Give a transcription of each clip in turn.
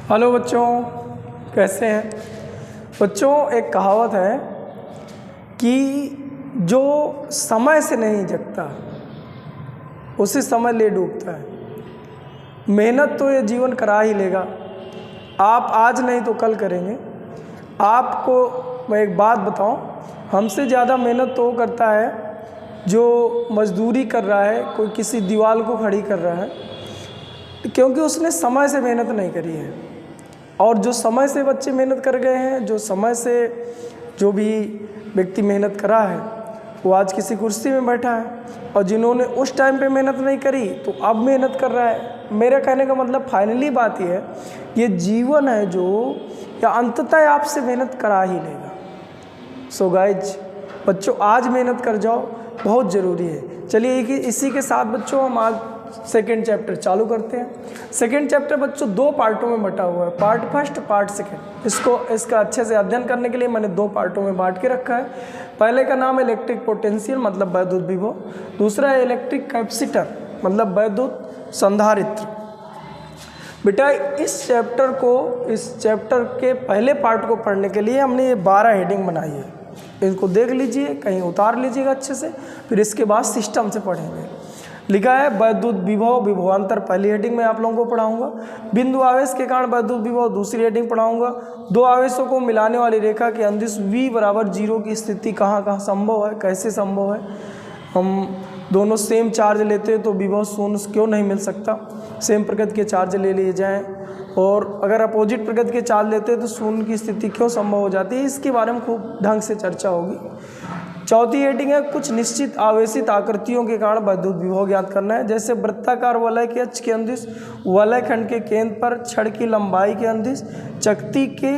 Hello बच्चों, कैसे हैं बच्चों। एक कहावत है कि जो समय से नहीं जगता उसी समय ले डूबता है। मेहनत तो ये जीवन करा ही लेगा। आप आज नहीं तो कल करेंगे। आपको मैं एक बात बताऊं, हमसे ज़्यादा मेहनत तो वो करता है जो मजदूरी कर रहा है, कोई किसी दीवार को खड़ी कर रहा है, क्योंकि उसने समय से मेहनत नहीं करी है। और जो समय से बच्चे मेहनत कर गए हैं, जो समय से जो भी व्यक्ति मेहनत करा है, वो आज किसी कुर्सी में बैठा है। और जिन्होंने उस टाइम पे मेहनत नहीं करी तो अब मेहनत कर रहा है। मेरा कहने का मतलब फाइनली बात यह है, ये जीवन है जो या अंततः आपसे मेहनत करा ही लेगा। सो गाइज बच्चों, आज मेहनत कर जाओ, बहुत ज़रूरी है। चलिए इसी के साथ बच्चों हम आज सेकेंड चैप्टर चालू करते हैं। सेकेंड चैप्टर बच्चों दो पार्टों में बटा हुआ है, पार्ट फर्स्ट पार्ट सेकेंड। इसका अच्छे से अध्ययन करने के लिए मैंने दो पार्टों में बांट के रखा है। पहले का नाम है इलेक्ट्रिक पोटेंशियल मतलब वैद्युत विभव, दूसरा है इलेक्ट्रिक कैपेसिटर मतलब वैद्युत संधारित्र। बेटा इस चैप्टर के पहले पार्ट को पढ़ने के लिए हमने ये 12 हेडिंग बनाई है। इनको देख लीजिए, कहीं उतार लीजिएगा अच्छे से, फिर इसके बाद सिस्टम से पढ़ेंगे। लिखा है वैद्युत विभव विभवांतर, पहली हेडिंग में आप लोगों को पढ़ाऊंगा। बिंदु आवेश के कारण वैद्युत विभव, दूसरी हेडिंग पढ़ाऊंगा। दो आवेशों को मिलाने वाली रेखा के अंदिश V बराबर 0 की स्थिति कहाँ कहाँ संभव है, कैसे संभव है। हम दोनों सेम चार्ज लेते हैं तो विभव शून्य क्यों नहीं मिल सकता। सेम प्रकृति के चार्ज ले लिए जाएँ, और अगर अपोजिट प्रकृति के चार्ज लेते हैं तो शून्य की स्थिति क्यों संभव हो जाती है। इसके बारे में खूब ढंग से चर्चा होगी। चौथी हेडिंग है कुछ निश्चित आवेशित आकृतियों के कारण वैद्युत विभव ज्ञात करना है। जैसे वृत्ताकार वलय के अक्ष के अंदिश, वलय खंड के केंद्र पर छड़ की लंबाई के अंदिश, चकती के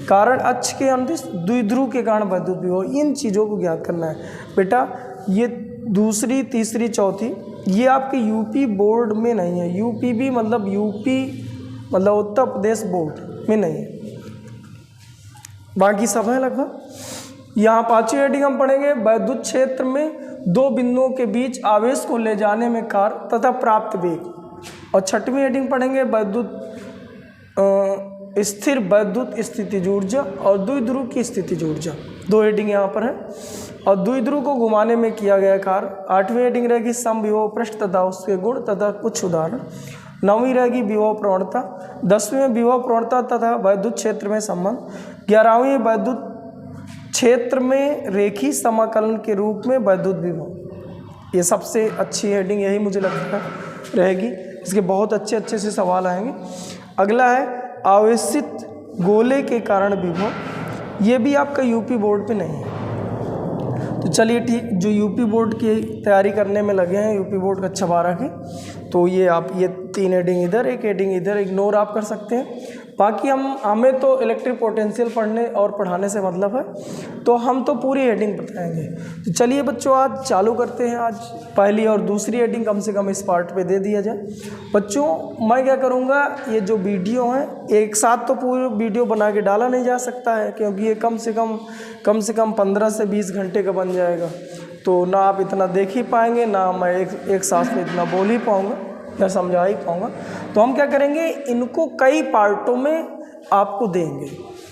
कारण अक्ष के अंदिश, द्विध्रुव के कारण वैद्युत विभव, इन चीज़ों को ज्ञात करना है। बेटा ये दूसरी तीसरी चौथी ये आपके यूपी बोर्ड में नहीं है। यूपीबी मतलब यूपी मतलब उत्तर प्रदेश बोर्ड में नहीं है, बाकी सब है लगभग। यहाँ पांचवी हेडिंग हम पढ़ेंगे वैद्युत क्षेत्र में दो बिंदुओं के बीच आवेश को ले जाने में कार्य तथा प्राप्त वेग। और छठवीं हेडिंग पढ़ेंगे स्थिर वैद्युत स्थितिज ऊर्जा और द्विध्रुव की स्थितिज ऊर्जा। दो हेडिंग यहाँ पर है, और द्विध्रुव को घुमाने में किया गया कार्य। आठवीं हेडिंग रहेगी समविभव पृष्ठ तथा उसके गुण तथा कुछ उदाहरण। नौवीं रहेगी विभव प्रवणता। 10वीं में विभव प्रवणता तथा वैद्युत क्षेत्र में संबंध। 11वीं वैद्युत क्षेत्र में रेखी समाकलन के रूप में वैद्युत विभव। ये सबसे अच्छी हेडिंग यही मुझे लगता है रहेगी। इसके बहुत अच्छे अच्छे से सवाल आएंगे। अगला है आवेशित गोले के कारण विभव। ये भी आपका यूपी बोर्ड पे नहीं है। तो चलिए ठीक, जो यूपी बोर्ड की तैयारी करने में लगे हैं, यूपी बोर्ड कक्षा 12 की, तो ये आप ये 3 हेडिंग इधर, एक हेडिंग इधर इग्नोर आप कर सकते हैं। बाकी हमें तो इलेक्ट्रिक पोटेंशियल पढ़ने और पढ़ाने से मतलब है, तो हम तो पूरी हेडिंग बताएंगे। तो चलिए बच्चों आज चालू करते हैं। आज पहली और दूसरी हेडिंग कम से कम इस पार्ट पे दे दिया जाए। बच्चों मैं क्या करूँगा, ये जो वीडियो है एक साथ तो पूरी वीडियो बना के डाला नहीं जा सकता है, क्योंकि ये कम से कम 15 से 20 घंटे का बन जाएगा। तो ना आप इतना देख ही पाएंगे, ना मैं एक साथ में इतना बोल ही पाऊँगा या समझा ही पाऊँगा। तो हम क्या करेंगे, इनको कई पार्टों में आपको देंगे।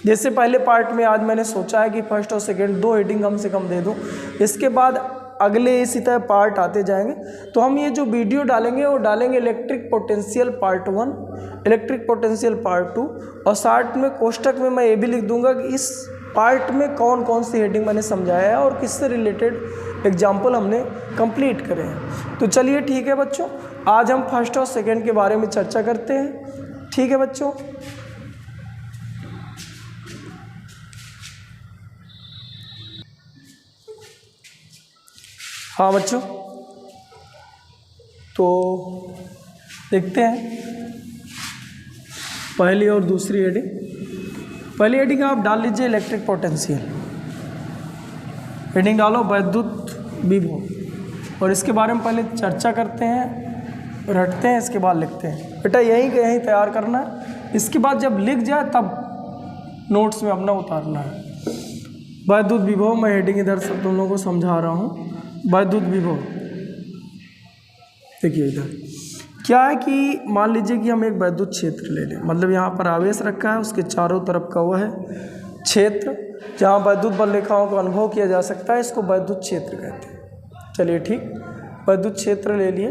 जैसे पहले पार्ट में आज मैंने सोचा है कि फर्स्ट और सेकंड 2 हेडिंग कम से कम दे दूं। इसके बाद अगले इसी तरह पार्ट आते जाएंगे। तो हम ये जो वीडियो डालेंगे वो डालेंगे electric potential part 1, electric potential part 2, और साथ में कोष्टक में मैं ये भी लिख दूंगा कि इस पार्ट में कौन कौन सी हेडिंग मैंने समझाया है और किससे रिलेटेड एग्जाम्पल हमने कंप्लीट करे हैं। तो चलिए ठीक है बच्चों, आज हम फर्स्ट और सेकंड के बारे में चर्चा करते हैं। ठीक है बच्चों। हाँ बच्चों, तो देखते हैं पहली और दूसरी हेडिंग। पहली हेडिंग आप डाल लीजिए इलेक्ट्रिक पोटेंशियल, हेडिंग डालो वैद्युत विभव, और इसके बारे में पहले चर्चा करते हैं, रटते हैं, इसके बाद लिखते हैं। बेटा यहीं तैयार करना है। इसके बाद जब लिख जाए तब नोट्स में अपना उतारना है। वैद्युत विभव, मैं हेडिंग इधर सब तुम लोगों को समझा रहा हूँ। वैद्युत विभव देखिए इधर क्या है कि मान लीजिए कि हम एक वैद्युत क्षेत्र ले लें, मतलब यहाँ पर आवेश रखा है, उसके चारों तरफ का वह है क्षेत्र जहाँ वैद्युत बल रेखाओं का अनुभव किया जा सकता है, इसको वैद्युत क्षेत्र कहते हैं। चलिए ठीक, वैद्युत क्षेत्र ले लिए।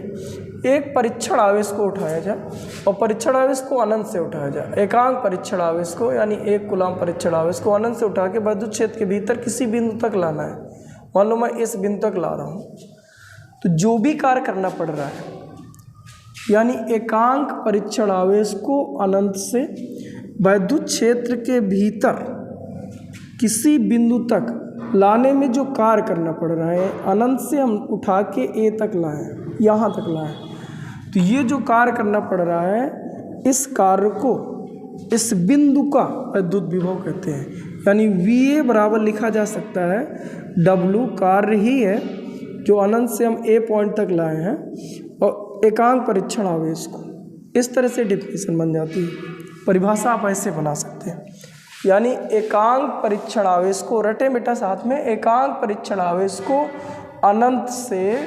एक परीक्षण आवेश को उठाया जाए और परीक्षण आवेश को अनंत से उठाया जाए। एकांक परीक्षण आवेश को यानी 1 कूलाम परीक्षण आवेश को अनंत से उठा के वैद्युत क्षेत्र के भीतर किसी बिंदु तक लाना है। मान लो मैं इस बिंदु तक ला रहा हूँ, तो जो भी कार्य करना पड़ रहा है यानी एकांक परीक्षण आवेश को अनंत से वैद्युत क्षेत्र के भीतर किसी बिंदु तक लाने में जो कार्य करना पड़ रहा है, अनंत से हम उठा के ए तक लाएं, यहाँ तक लाएं, तो ये जो कार्य करना पड़ रहा है, इस कार्य को इस बिंदु का वैद्युत विभव कहते हैं। यानी VA बराबर लिखा जा सकता है W कार्य ही है जो अनंत से हम A पॉइंट तक लाए हैं, और एकांक परीक्षण आवेश को इस तरह से डिफिनेशन बन जाती है। परिभाषा आप ऐसे बना सकते हैं, यानी एकांक परीक्षण आवेश को, रटे बेटा साथ में, एकांक परीक्षण आवेश को अनंत से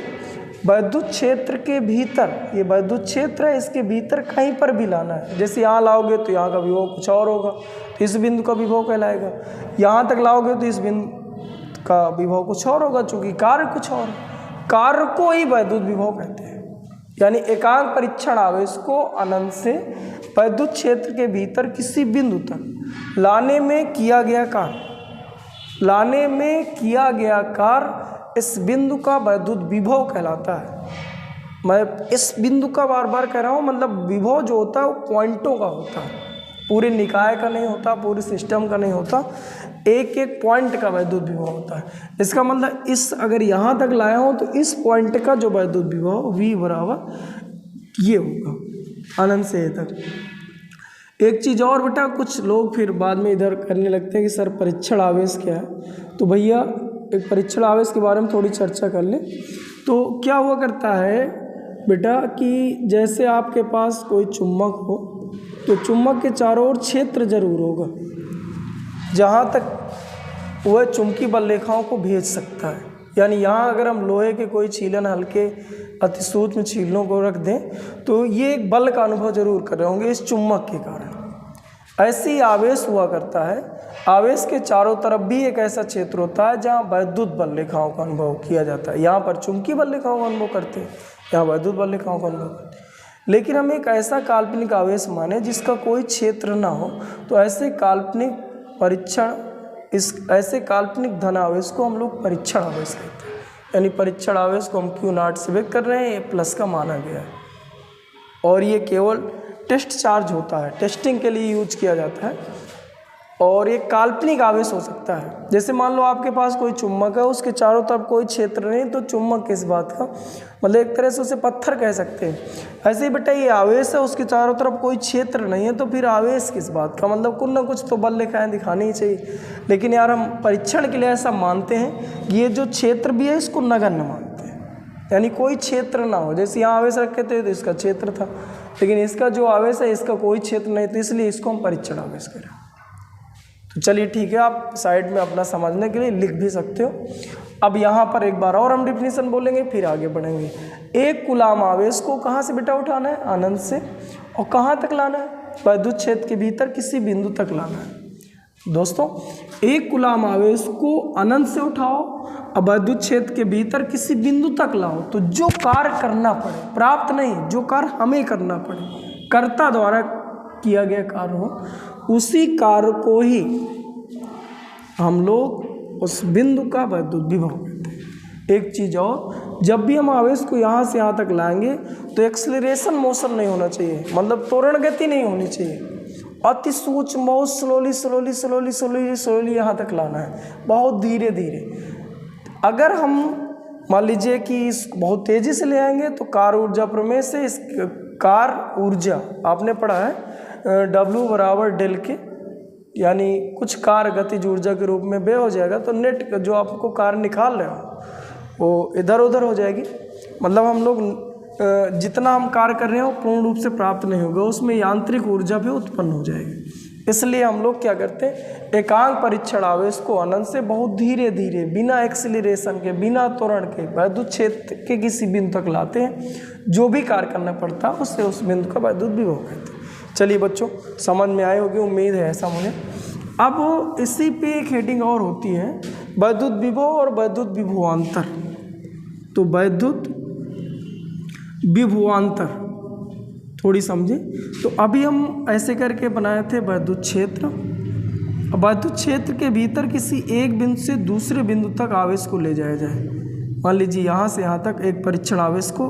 वैद्युत क्षेत्र के भीतर, ये वैद्युत क्षेत्र है, इसके भीतर कहीं पर भी लाना है। जैसे यहाँ लाओगे तो यहाँ का विभव कुछ और होगा, तो इस बिंदु का विभव कहलाएगा। यहाँ तक लाओगे तो इस बिंदु का विभव कुछ और होगा, चूँकि कार्य कुछ और, कार्य को ही वैद्युत विभव कहते हैं। यानी एकांक परीक्षण आवेश को अनंत से वैद्युत क्षेत्र के भीतर किसी बिंदु तक लाने में किया गया कार्य इस बिंदु का वैद्युत विभव कहलाता है। मैं इस बिंदु का बार बार कह रहा हूँ, मतलब विभव जो होता है वो पॉइंटों का होता है, पूरे निकाय का नहीं होता, पूरे सिस्टम का नहीं होता, एक एक पॉइंट का वैद्युत विभव होता है। इसका मतलब इस अगर यहाँ तक लाया हो तो इस पॉइंट का जो वैद्युत विभव V बराबर ये होगा अनंत से ए तक। एक चीज़ और बेटा, कुछ लोग फिर बाद में इधर करने लगते हैं कि सर परीक्षण आवेश क्या है, तो भैया एक परीक्षण आवेश के बारे में थोड़ी चर्चा कर लें। तो क्या हुआ करता है बेटा कि जैसे आपके पास कोई चुम्बक हो, तो चुम्बक के चारों ओर क्षेत्र जरूर होगा जहाँ तक वह चुंबकीय बल रेखाओं को भेज सकता है। यानी यहाँ अगर हम लोहे के कोई छीलन, हल्के अति सूक्ष्म छीलनों को रख दें तो ये एक बल का अनुभव जरूर कर रहे होंगे इस चुम्बक के कारण। ऐसे ही आवेश हुआ करता है, आवेश के चारों तरफ भी एक ऐसा क्षेत्र होता है जहाँ वैद्युत बल रेखाओं का अनुभव किया जाता है। यहाँ पर चुंबकीय बल रेखाओं का अनुभव करते हैं, यहाँ वैद्युत बल रेखाओं का अनुभव करते हैं। लेकिन हम एक ऐसा काल्पनिक आवेश माने जिसका कोई क्षेत्र ना हो, तो ऐसे काल्पनिक ऐसे काल्पनिक धन आवेश को हम लोग परीक्षण आवेश कहते हैं। यानी परीक्षण आवेश को हम Q0 से व्यक्त कर रहे हैं, ये प्लस का माना गया है, और ये केवल टेस्ट चार्ज होता है, टेस्टिंग के लिए यूज किया जाता है। और ये काल्पनिक आवेश हो सकता है, जैसे मान लो आपके पास कोई चुम्बक है, उसके चारों तरफ कोई क्षेत्र नहीं, तो चुम्बक किस बात का, मतलब एक तरह से उसे पत्थर कह सकते हैं। ऐसे ही बेटा ये आवेश है, उसके चारों तरफ कोई क्षेत्र नहीं है, तो फिर आवेश किस बात का, मतलब कुछ ना कुछ तो बल रेखाएं दिखानी ही चाहिए। लेकिन यार हम परीक्षण के लिए ऐसा मानते हैं, ये जो क्षेत्र भी है इसको नगण्य मानते हैं, यानी कोई क्षेत्र ना हो। जैसे यहाँ आवेश रखे थे तो इसका क्षेत्र था, लेकिन इसका जो आवेश है इसका कोई क्षेत्र नहीं, तो इसलिए इसको हम परीक्षण आवेश करें। तो चलिए ठीक है, आप साइड में अपना समझने के लिए लिख भी सकते हो। अब यहाँ पर एक बार और हम डिफिनीशन बोलेंगे, फिर आगे बढ़ेंगे। एक कूलाम आवेश को कहाँ से बेटा उठाना है, अनंत से, और कहाँ तक लाना है, वैद्युत क्षेत्र के भीतर किसी बिंदु तक लाना है। दोस्तों, एक कूलाम आवेश को अनंत से उठाओ और वैद्युत क्षेत्र के भीतर किसी बिंदु तक लाओ, तो जो कार्य करना पड़े, प्राप्त नहीं, जो कार्य हमें करना पड़े, कर्ता द्वारा किया गया कार्य हो, उसी कार्य को ही हम लोग उस बिंदु का वैद्युत विभव कहते हैं। एक चीज़ और, जब भी हम आवेश को यहाँ से यहाँ तक लाएंगे तो एक्सेलरेशन मोशन नहीं होना चाहिए, मतलब त्वरण गति नहीं होनी चाहिए, अति सूक्ष्म, बहुत स्लोली यहाँ तक लाना है, बहुत धीरे धीरे। अगर हम मान लीजिए कि इस बहुत तेज़ी से ले आएंगे तो कार्य ऊर्जा प्रमेय से इस कार्य ऊर्जा आपने पढ़ा है W बराबर डेल के, यानी कुछ कार्य गतिज ऊर्जा के रूप में व्यय हो जाएगा, तो नेट जो आपको कार्य निकाल रहे हो वो इधर उधर हो जाएगी। मतलब हम लोग जितना हम कार्य कर रहे हो पूर्ण रूप से प्राप्त नहीं होगा, उसमें यांत्रिक ऊर्जा भी उत्पन्न हो जाएगी। इसलिए हम लोग क्या करते हैं, एकांक परीक्षण आवेश को अनंत से बहुत धीरे धीरे बिना एक्सीलरेशन के, बिना त्वरण के वैद्युत क्षेत्र के किसी बिंदु तक लाते हैं। जो भी कार्य करना पड़ता है उससे उस बिंदु का वैद्युत विभव कहते हैं। चलिए बच्चों, समझ में आए होगी, उम्मीद है ऐसा मुझे। अब इसी पे एक हेडिंग और होती है, वैद्युत विभव और वैद्युत विभवांतर। तो वैद्युत विभवांतर थोड़ी समझे। तो अभी हम ऐसे करके बनाए थे वैद्युत क्षेत्र। अब वैद्युत क्षेत्र के भीतर किसी एक बिंदु से दूसरे बिंदु तक आवेश को ले जाया जाए। मान लीजिए यहाँ से यहाँ तक एक परीक्षण आवेश को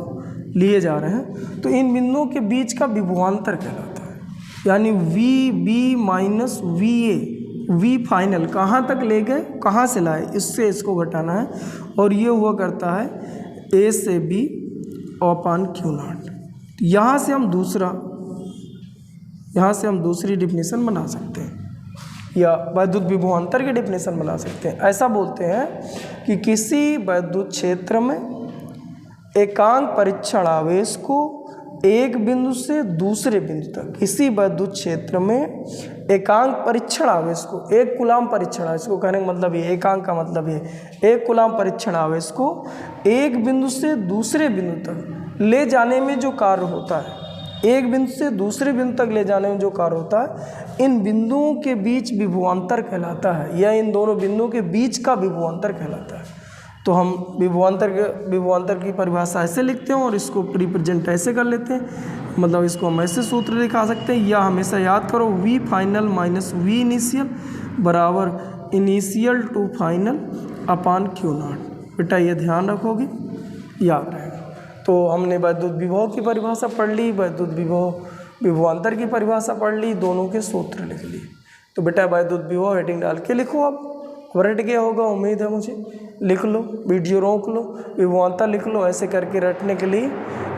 लिए जा रहे हैं, तो इन बिंदुओं के बीच का विभवांतर कहलाता है। यानी V B minus V A, V final कहाँ तक ले गए, कहाँ से लाए, इससे इसको घटाना है। और ये हुआ करता है ए से बी अपॉन क्यू नॉट। यहाँ से हम दूसरी डिफिनेशन बना सकते हैं, या वैद्युत विभवांतर की डिफिनेशन बना सकते हैं। ऐसा बोलते हैं कि किसी वैद्युत क्षेत्र में एकांक परीक्षण आवेश को एक बिंदु से दूसरे बिंदु तक, किसी वैद्युत क्षेत्र में एकांक परीक्षण आवेश को, एक कूलाम परीक्षण आवेश को कहने का मतलब ये, एकांक का मतलब ये, एक कूलाम परीक्षण आवेश को एक बिंदु से दूसरे बिंदु तक ले जाने में जो कार्य होता है, एक बिंदु से दूसरे बिंदु तक ले जाने में जो कार्य होता है, इन बिंदुओं के बीच विभवांतर कहलाता है, या इन दोनों बिंदुओं के बीच का विभवांतर कहलाता है। तो हम विभवांतर की परिभाषा ऐसे लिखते हैं और इसको रिप्रेजेंट ऐसे कर लेते हैं, मतलब इसको हम ऐसे सूत्र दिखा सकते हैं। या हमेशा याद करो, V final minus V initial बराबर initial to final upon Q naught. बेटा ये ध्यान रखोगे, याद रहेगा। तो हमने वैद्युत विभव की परिभाषा पढ़ ली, वैद्युत विभवांतर की परिभाषा पढ़ ली, दोनों के सूत्र लिख लिए। तो बेटा वैद्युत विभव हेडिंग डाल के लिखो। अब रट गया होगा उम्मीद है मुझे, लिख लो, वीडियो रोक लो, विभवांतर लिख लो। ऐसे करके रटने के लिए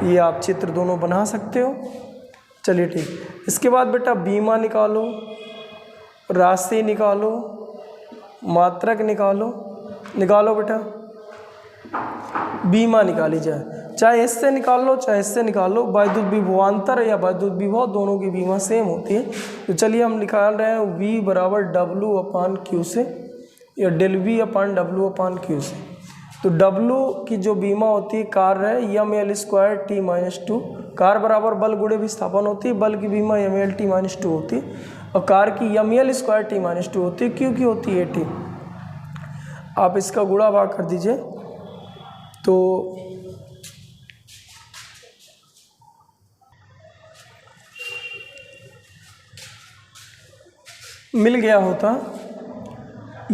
ये आप चित्र दोनों बना सकते हो। चलिए ठीक, इसके बाद बेटा बीमा निकालो, राशि निकालो, मात्रक निकालो बेटा। बीमा निकाली जाए, चाहे इससे निकाल लो चाहे इससे निकाल लो। वैद्युत विभवांतर या वैद्युत विभव दोनों की बीमा सेम होती है। तो चलिए हम निकाल रहे हैं V बराबर डब्लू अपान क्यू से, या del V upon W upon Q से। तो W की जो बीमा होती है कार्य है M L square T minus two. कार्य बराबर बल गुणे विस्थापन होती है, बल की बीमा M L T minus two होती है, और कार्य की M L square T minus two होती है। क्यू की होती है टी। आप इसका गुणा भाग कर दीजिए तो मिल गया होता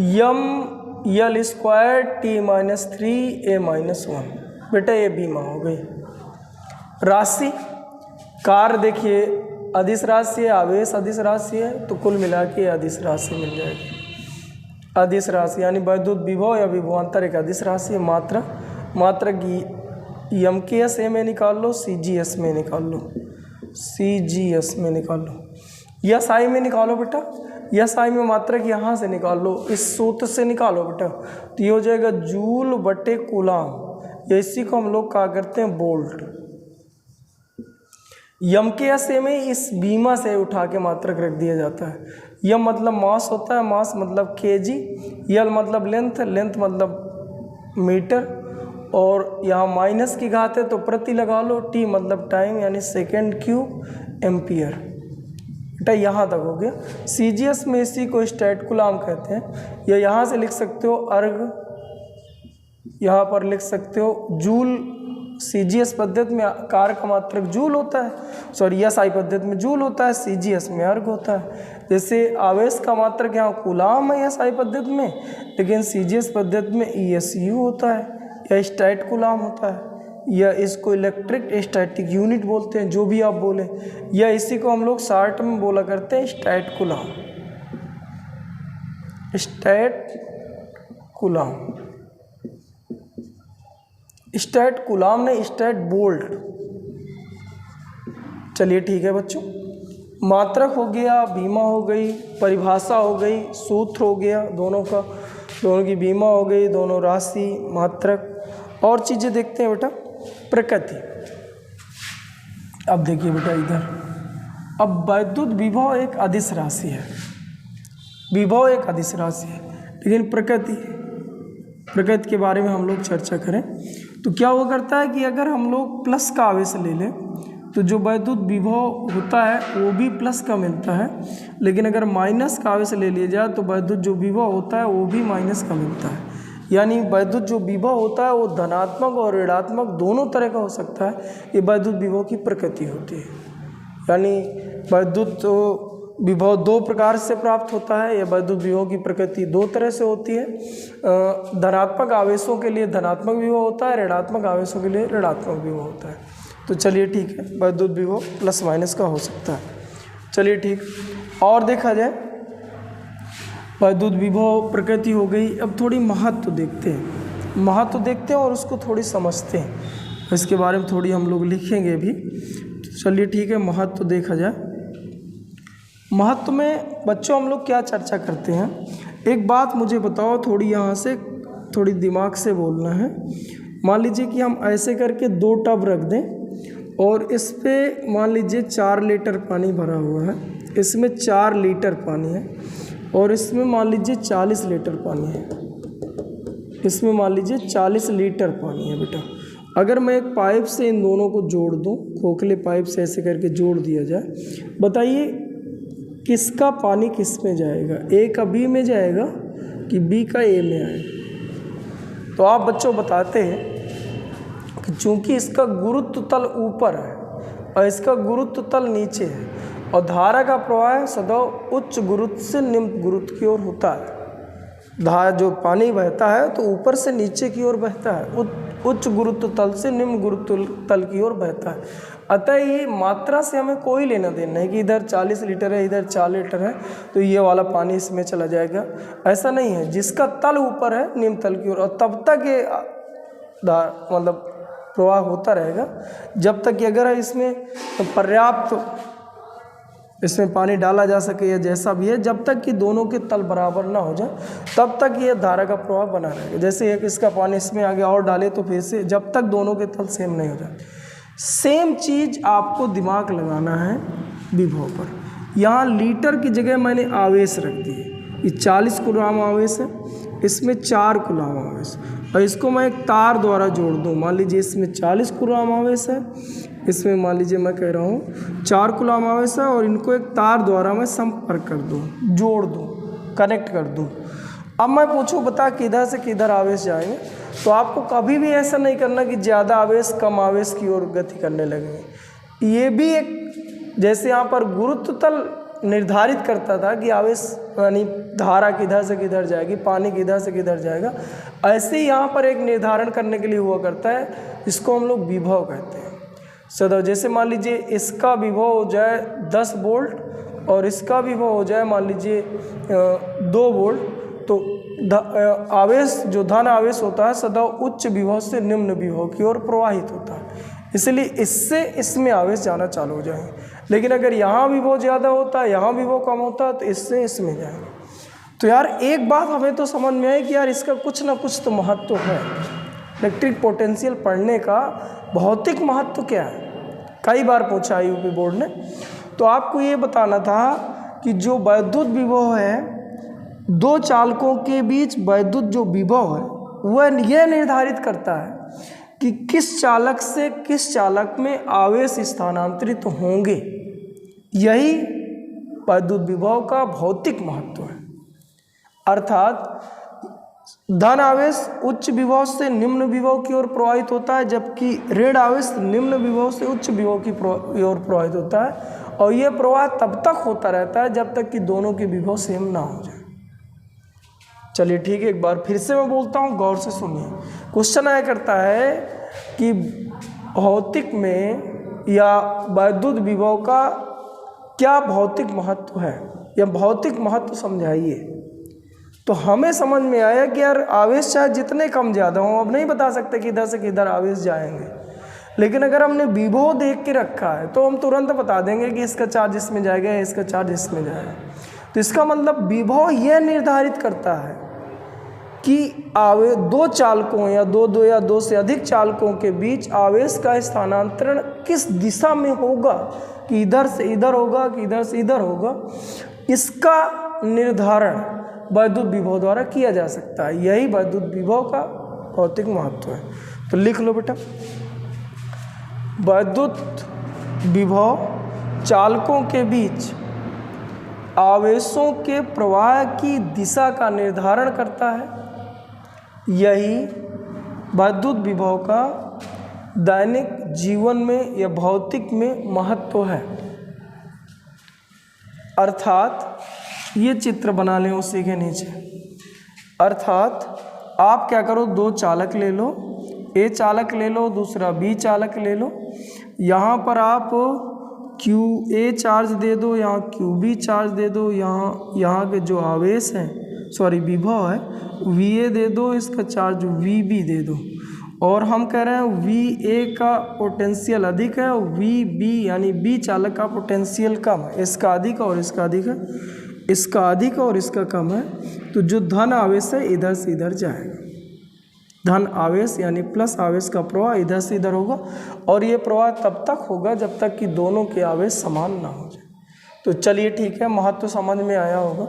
M L square T minus three A minus one. बेटा ये बीमा हो गई। राशि कार्य देखिए अदिश राशि है, आवेश अदिश राशि है, तो कुल मिला के अदिश राशि मिल जाएगी। अदिश राशि यानी वैद्युत विभव या विभवांतर एक अदिश राशि है। मात्रक यम के एस ए में निकाल लो, सी जी एस में निकाल लो, सी जी एस में निकाल लो, यस आई में निकालो बेटा। यस आई में मात्रक यहाँ से निकाल लो, इस सूत्र से निकालो बेटा। तो ये हो जाएगा जूल बटे कूलाम, या इसी को हम लोग कहा करते हैं वोल्ट। यम के एस ए में इस बीमा से उठा के मात्रक रख दिया जाता है। यम मतलब मास होता है, मास मतलब केजी, यल मतलब लेंथ, लेंथ मतलब मीटर, और यहाँ माइनस की घात है तो प्रति लगा लो, टी मतलब टाइम यानी सेकेंड क्यूब एम्पियर। बेटा यहाँ तक हो गया। सीजीएस में इसी को स्टैट कूलाम कहते हैं, या यहाँ से लिख सकते हो अर्ग, यहाँ पर लिख सकते हो जूल। सीजीएस पद्धति में कार्य का मात्रक जूल होता है, सॉरी एस आई पद्धति में जूल होता है, सीजीएस में अर्ग होता है। जैसे आवेश का मात्रक यहाँ कूलाम है एस आई पद्धति में, लेकिन सीजीएस पद्धति में ईएसयू होता है या स्टैट कूलाम होता है, या इसको इलेक्ट्रिक स्टैटिक यूनिट बोलते हैं, जो भी आप बोले, या इसी को हम लोग शॉर्ट में बोला करते हैं स्टैट कूलाम। स्टैट कूलाम ने स्टैट बोल्ट। चलिए ठीक है बच्चों, मात्रक हो गया, बीमा हो गई, परिभाषा हो गई, सूत्र हो गया दोनों का, दोनों की बीमा हो गई, दोनों राशि, मात्रक। और चीज़ें देखते हैं बेटा, प्रकृति। अब देखिए बेटा इधर अब वैद्युत विभव एक अदिश राशि है, विभव एक अदिश राशि है, लेकिन प्रकृति के बारे में हम लोग चर्चा करें तो क्या वो करता है कि अगर हम लोग प्लस का आवेश ले लें तो जो वैद्युत विभव होता है वो भी प्लस का मिलता है, लेकिन अगर माइनस का आवेश ले लिया जाए तो वैद्युत जो विभव होता है वो भी माइनस का मिलता है। यानी वैद्युत जो विभव होता है वो धनात्मक और ऋणात्मक दोनों तरह का हो सकता है। ये वैद्युत विभव की प्रकृति होती है। यानी वैद्युत विभव दो प्रकार से प्राप्त होता है। यह वैद्युत विभव की प्रकृति दो तरह से होती है। धनात्मक आवेशों के लिए धनात्मक विभव होता है, ऋणात्मक आवेशों के लिए ऋणात्मक विभव होता है। तो चलिए ठीक है, वैद्युत विभव प्लस माइनस का हो सकता है। चलिए ठीक, और देखा जाए वैद्युत विभव प्रकृति हो गई। अब थोड़ी महत्व देखते हैं और उसको थोड़ी समझते हैं। इसके बारे में थोड़ी हम लोग लिखेंगे भी। चलिए ठीक है, महत्व देखा जाए। महत्व में बच्चों हम लोग क्या चर्चा करते हैं, एक बात मुझे बताओ, थोड़ी यहाँ से थोड़ी दिमाग से बोलना है। मान लीजिए कि हम ऐसे करके 2 टब रख दें और इस पे मान लीजिए 4 लीटर पानी भरा हुआ है, इसमें 4 लीटर पानी है और इसमें मान लीजिए 40 लीटर पानी है, इसमें मान लीजिए 40 लीटर पानी है बेटा। अगर मैं एक पाइप से इन दोनों को जोड़ दूं, खोखले पाइप से ऐसे करके जोड़ दिया जाए, बताइए किसका पानी किस में जाएगा, ए का बी में जाएगा कि बी का ए में आएगा? तो आप बच्चों बताते हैं कि चूंकि इसका गुरुत्व तल ऊपर है और इसका गुरुत्व तल नीचे है और धारा का प्रवाह सदैव उच्च गुरुत्व से निम्न गुरुत्व की ओर होता है। धारा जो पानी बहता है तो ऊपर से नीचे की ओर बहता है, उच्च गुरुत्व तल से निम्न गुरुत्व तल की ओर बहता है। अतः ये मात्रा से हमें कोई लेना देना नहीं कि इधर 40 लीटर है इधर 4 लीटर है तो ये वाला पानी इसमें चला जाएगा, ऐसा नहीं है। जिसका तल ऊपर है निम्न तल की ओर, और तब तक ये मतलब प्रवाह होता रहेगा जब तक कि अगर इसमें पर्याप्त इसमें पानी डाला जा सके या जैसा भी है, जब तक कि दोनों के तल बराबर ना हो जाए तब तक ये धारा का प्रवाह बना रहेगा। जैसे एक इसका पानी इसमें आगे और डाले तो फिर से जब तक दोनों के तल सेम नहीं हो जाए। सेम चीज़ आपको दिमाग लगाना है विभव पर। यहाँ लीटर की जगह मैंने आवेश रख दिए, ये 40 कूलाम आवेश है, इसमें 4 कूलाम आवेश, और इसको मैं एक तार द्वारा जोड़ दूँ। मान लीजिए इसमें 40 कूलाम आवेश है, इसमें मान लीजिए मैं कह रहा हूँ 4 कूलाम आवेश है, और इनको एक तार द्वारा मैं संपर्क कर दूँ, जोड़ दूँ, कनेक्ट कर दूँ। अब मैं पूछूँ बता किधर से किधर आवेश जाएंगे, तो आपको कभी भी ऐसा नहीं करना कि ज़्यादा आवेश कम आवेश की ओर गति करने लगेंगे। ये भी एक जैसे यहाँ पर गुरुत्व तल निर्धारित करता था कि आवेश यानी धारा किधर से किधर जाएगी, पानी किधर से किधर जाएगा, ऐसे ही यहाँ पर एक निर्धारण करने के लिए हुआ करता है, इसको हम लोग विभव कहते हैं। सदैव जैसे मान लीजिए इसका विभव हो जाए 10 वोल्ट और इसका विभव हो जाए मान लीजिए 2 वोल्ट, तो आवेश जो धन आवेश होता है सदैव उच्च विभव से निम्न विभव की ओर प्रवाहित होता है, इसलिए इससे इसमें आवेश जाना चालू हो जाएंगे। लेकिन अगर यहाँ विभव ज़्यादा होता है यहाँ विभव कम होता है तो इससे इसमें जाएंगे। तो यार एक बात हमें तो समझ में आई कि यार इसका कुछ ना कुछ तो महत्व है। इलेक्ट्रिक पोटेंशियल पढ़ने का भौतिक महत्व क्या है, कई बार पूछा यूपी बोर्ड ने। तो आपको ये बताना था कि जो वैद्युत विभव है, 2 चालकों के बीच वैद्युत जो विभव है वह यह निर्धारित करता है कि किस चालक से किस चालक में आवेश स्थानांतरित होंगे। यही वैद्युत विभव का भौतिक महत्व है। अर्थात धन आवेश उच्च विभव से निम्न विभव की ओर प्रवाहित होता है, जबकि ऋण आवेश निम्न विभव से उच्च विभव की ओर प्रवाहित होता है, और यह प्रवाह तब तक होता रहता है जब तक कि दोनों के विभव सेम ना हो जाए। चलिए ठीक है, एक बार फिर से मैं बोलता हूँ, गौर से सुनिए। क्वेश्चन आया करता है कि भौतिक में या वैद्युत विभव का क्या भौतिक महत्व है, या भौतिक महत्व समझाइए। तो हमें समझ में आया कि यार आवेश चाहे जितने कम ज़्यादा हों, अब नहीं बता सकते कि इधर से किधर आवेश जाएंगे, लेकिन अगर हमने विभव देख के रखा है तो हम तुरंत बता देंगे कि इसका चार्ज इसमें जाएगा, इसका चार्ज इसमें जाएगा। तो इसका मतलब विभव यह निर्धारित करता है कि दो चालकों या दो से अधिक चालकों के बीच आवेश का स्थानांतरण किस दिशा में होगा, कि इधर से इधर होगा कि इधर से इधर होगा, इसका निर्धारण वैद्युत विभव द्वारा किया जा सकता है। यही वैद्युत विभव का भौतिक महत्व है। तो लिख लो बेटा, वैद्युत विभव चालकों के बीच आवेशों के प्रवाह की दिशा का निर्धारण करता है। यही वैद्युत विभव का दैनिक जीवन में या भौतिक में महत्व है। अर्थात ये चित्र बना लें उसी के नीचे। अर्थात आप क्या करो, दो चालक ले लो, ए चालक ले लो, दूसरा बी चालक ले लो। यहाँ पर आप क्यू ए चार्ज दे दो, यहाँ क्यू बी चार्ज दे दो, यहाँ के जो आवेश हैं विभव है वी ए दे दो, इसका चार्ज वी बी दे दो। और हम कह रहे हैं वी ए का पोटेंशियल अधिक है और वी बी यानी बी चालक का पोटेंशियल कम है। इसका अधिक और इसका अधिक है, इसका अधिक और इसका कम है। तो जो धन आवेश है इधर से इधर जाएगा। धन आवेश यानी प्लस आवेश का प्रवाह इधर से इधर होगा, और ये प्रवाह तब तक होगा जब तक कि दोनों के आवेश समान ना हो जाए। तो चलिए ठीक है, महत्व समझ में आया होगा।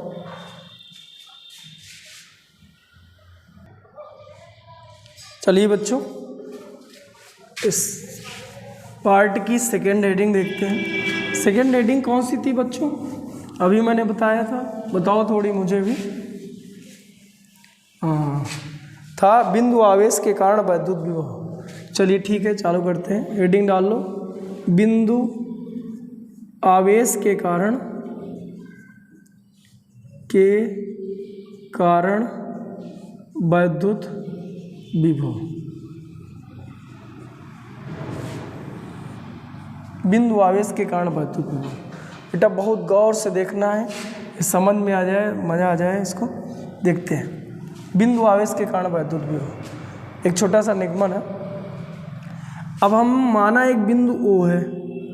चलिए बच्चों, इस पार्ट की सेकेंड हेडिंग देखते हैं। सेकेंड हेडिंग कौन सी थी बच्चों? अभी मैंने बताया था, बताओ थोड़ी मुझे भी। हाँ, था बिंदु आवेश के कारण वैद्युत विभव। चलिए ठीक है, चालू करते हैं। हेडिंग डाल लो, बिंदु आवेश के कारण वैद्युत विभव। बिंदु आवेश के कारण वैद्युत विभव। बेटा बहुत गौर से देखना है, समझ में आ जाए, मज़ा आ जाए। इसको देखते हैं। बिंदु आवेश के कारण वैद्युत विभव एक छोटा सा निगमन है। अब हम माना एक बिंदु O है,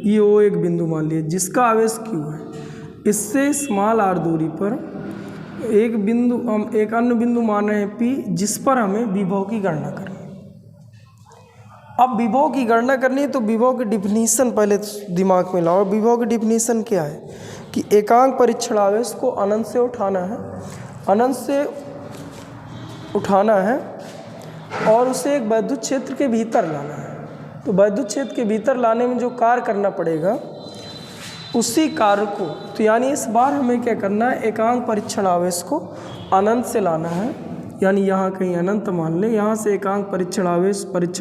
ये O एक बिंदु मान लिए जिसका आवेश Q है। इससे स्मॉल r दूरी पर हम एक अन्य बिंदु मान रहे हैं P, जिस पर हमें विभव की गणना करनी है। अब विभव की गणना करनी है तो विभव की डिफिनीशन पहले दिमाग में लाओ। विभव की डिफिनीशन क्या है कि एकांक परीक्षण आवेश को अनंत से उठाना है, अनंत से उठाना है और उसे एक वैद्युत क्षेत्र के भीतर लाना है। तो वैद्युत क्षेत्र के भीतर लाने में जो कार्य करना पड़ेगा उसी कार्य को, तो यानी इस बार हमें क्या करना है, एकांक परीक्षण आवेश को अनंत से लाना है। यानी यहाँ कहीं अनंत मान लें, यहाँ से एकांक परीक्षण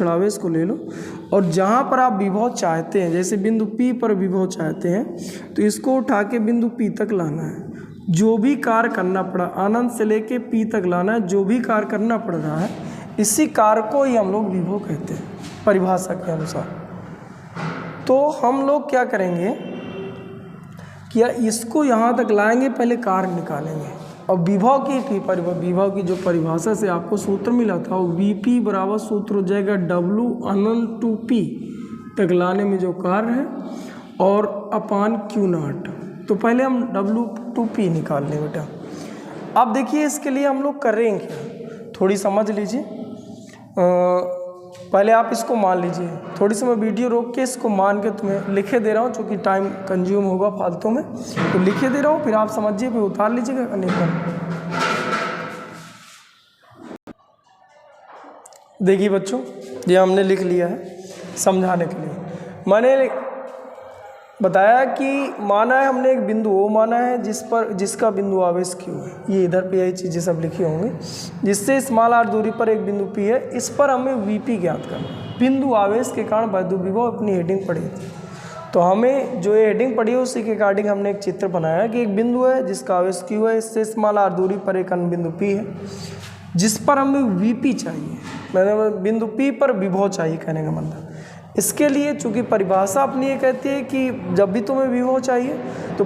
आवेश को ले लो और जहाँ पर आप विभव चाहते हैं, जैसे बिंदु P पर विभव चाहते हैं तो इसको उठा के बिंदु P तक लाना है। जो भी कार्य करना पड़ा, अनंत से लेके P तक लाना है, जो भी कार्य करना पड़ रहा है, इसी कार्य को ही हम लोग विभव कहते हैं परिभाषा के अनुसार। तो हम लोग क्या करेंगे कि इसको यहाँ तक लाएंगे, पहले कार्य निकालेंगे और विभव की जो परिभाषा से आपको सूत्र मिला था वो Vp बराबर सूत्र हो जाएगा W अनंत टू P तक लाने में जो कार्य है और अपान Q0। तो पहले हम W2P निकाल लें बेटा। अब देखिए इसके लिए हम लोग करेंगे क्या, थोड़ी समझ लीजिए। पहले आप इसको मान लीजिए, थोड़ी सी मैं वीडियो रोक के इसको मान के तुम्हें लिखे दे रहा हूँ, चूँकि टाइम कंज्यूम होगा फालतू में, तो लिखे दे रहा हूँ, फिर आप समझिए, फिर उतार लीजिएगा कनेक्शन। देखिए बच्चों, ये हमने लिख लिया है समझाने के लिए। मैंने बताया कि माना है हमने एक बिंदु O माना है जिसका बिंदु आवेश Q है। ये इधर पे यही चीज़ें सब लिखी होंगी। जिससे स्मॉल r दूरी पर एक बिंदु P है, इस पर हमें Vp ज्ञात करना है। बिंदु आवेश के कारण वैद्युत विभव अपनी हेडिंग पढ़ी थी, तो हमें जो ये हेडिंग पढ़ी है उसी के अकॉर्डिंग हमने एक चित्र बनाया कि एक बिंदु है जिसका आवेश Q है, इससे स्मॉल r दूरी पर एक अन्य बिंदु P है जिस पर हमें Vp चाहिए, मतलब बिंदु P पर विभव चाहिए कहने का मतलब। इसके लिए चूंकि परिभाषा अपनी ये कहती है कि जब भी तुम्हें विभव चाहिए तो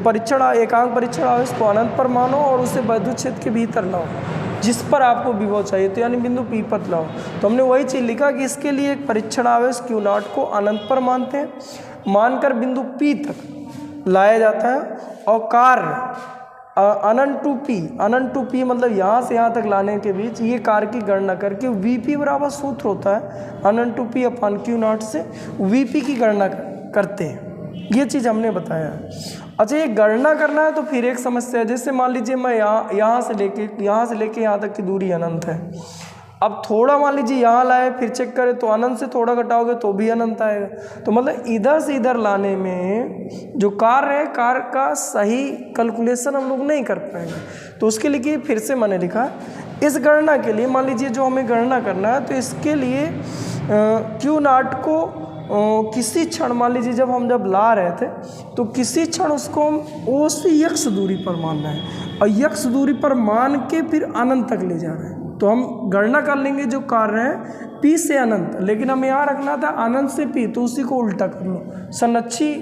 एकांक परीक्षण आवेश को अनंत पर मानो और उसे वैद्युत क्षेत्र के भीतर लाओ जिस पर आपको विभव चाहिए, तो यानी बिंदु P पर लाओ। तो हमने वही चीज़ लिखा कि इसके लिए एक परीक्षण आवेश Q0 को अनंत पर मानते हैं, मानकर बिंदु P तक लाया जाता है और कार्य अनंत टू पी मतलब यहाँ से यहाँ तक लाने के बीच ये कार्य की गणना करके वीपी बराबर सूत्र होता है अनंत टू पी अपन क्यू नॉट से वीपी की गणना करते हैं। ये चीज़ हमने बताया है। अच्छा, ये गणना करना है तो फिर एक समस्या है। जैसे मान लीजिए मैं यहाँ से लेके यहाँ तक की दूरी अनंत है। अब थोड़ा मान लीजिए यहाँ लाए, फिर चेक करें तो अनंत से थोड़ा घटाओगे तो भी अनंत आएगा। तो मतलब इधर से इधर लाने में जो कार्य है, कार्य का सही कैलकुलेशन हम लोग नहीं कर पाएंगे। तो उसके लिए फिर से मैंने लिखा, इस गणना के लिए मान लीजिए जो हमें गणना करना है, तो इसके लिए क्यू नॉट को किसी क्षण मान लीजिए जब ला रहे थे तो किसी क्षण उसको हम ओ से यक्स दूरी पर मानना है और यक्स दूरी पर मान के फिर अनंत तक ले जा रहे हैं। तो हम गणना कर लेंगे जो कार्य है पी से अनंत, लेकिन हमें यहाँ रखना था अनंत से पी, तो उसी को उल्टा कर लो। संरक्षी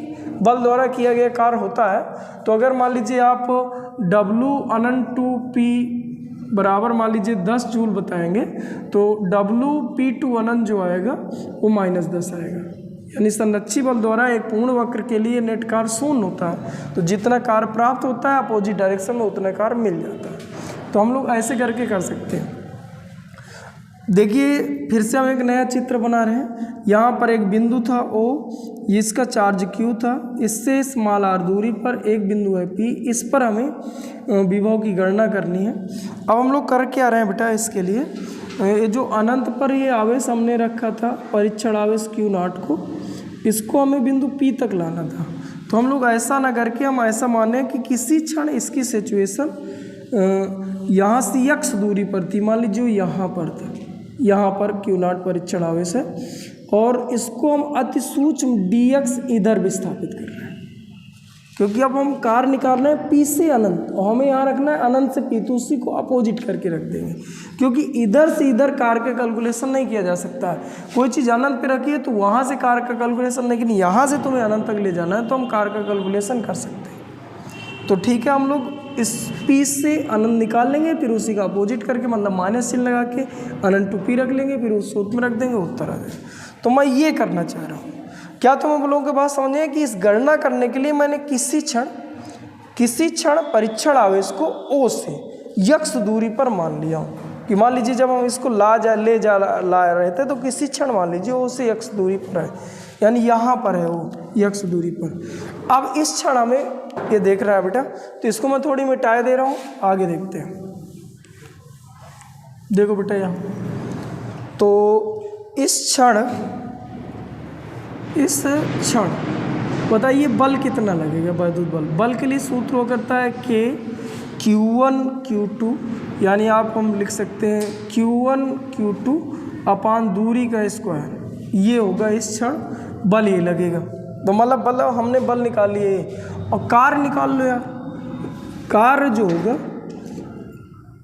बल द्वारा किया गया कार्य होता है। तो अगर मान लीजिए आप W अनंत टू पी बराबर मान लीजिए 10 जूल बताएंगे, तो WP2 अनंत जो आएगा वो -10 आएगा। यानी संरक्षी बल द्वारा एक पूर्ण वक्र के लिए नेट कार्य शून्य होता है। तो जितना कार्य प्राप्त होता है अपोजिट डायरेक्शन में उतना कार्य मिल जाता है। तो हम लोग ऐसे करके कर सकते हैं। देखिए फिर से हम एक नया चित्र बना रहे हैं। यहाँ पर एक बिंदु था O, इसका चार्ज Q था, इससे स्मॉल r दूरी पर एक बिंदु है P, इस पर हमें विभव की गणना करनी है। अब हम लोग कर क्या रहे हैं बेटा, इसके लिए ये जो अनंत पर ये आवेश हमने रखा था परीक्षण आवेश Q नॉट को, इसको हमें बिंदु P तक लाना था। तो हम लोग ऐसा ना करके हम ऐसा माने कि किसी क्षण इसकी सिचुएशन यहाँ से यक्स दूरी पर थी, मान लीजिए यहाँ पर था, यहाँ पर Q नॉट परीक्षण आवेश है और इसको हम अति सूक्ष्म dx इधर विस्थापित कर रहे हैं, क्योंकि अब हम कार्य निकाल रहे हैं P से अनंत और हमें यहाँ रखना है अनंत से P, तो उसी को अपोजिट करके रख देंगे, क्योंकि इधर से इधर कार्य का कैलकुलेशन नहीं किया जा सकता है। कोई चीज़ अनंत पे रखी है तो वहाँ से कार्य का कैलकुलेशन, लेकिन यहाँ से तुम्हें अनंत तक ले जाना है तो हम कार्य का कैलकुलेशन कर सकते हैं। तो ठीक है, हम लोग इस P से अनंत निकाल लेंगे, फिर उसी का अपोजिट करके मतलब माइनस चिन्ह लगा के अनंत टू P रख लेंगे, फिर उस सूत्र में रख देंगे, उत्तर आ जाएगा। तो मैं ये करना चाह रहा हूँ। क्या तुम आप लोगों के बात समझे कि इस गणना करने के लिए मैंने किसी क्षण परीक्षण आवेश को O से यक्स दूरी पर मान लिया हूँ कि मान लीजिए जब हम इसको ला रहे थे तो किसी क्षण मान लीजिए O से यक्स दूरी पर है, यानी यहाँ पर है वो यक्स दूरी पर। अब इस क्षण हमें ये देख रहा है बेटा, तो इसको मैं थोड़ी मिटाए दे रहा हूँ, आगे देखते हैं। देखो बेटा यहाँ, तो इस क्षण बताइए बल कितना लगेगा, वैद्युत बल के लिए सूत्र हो करता है K Q1 Q2, यानी आप हम लिख सकते हैं Q1 Q2 अपान दूरी का स्क्वायर, ये होगा इस क्षण बल ये लगेगा। तो मतलब बल हमने बल निकाल लिए और कार्य निकाल लो यार, कार्य जो होगा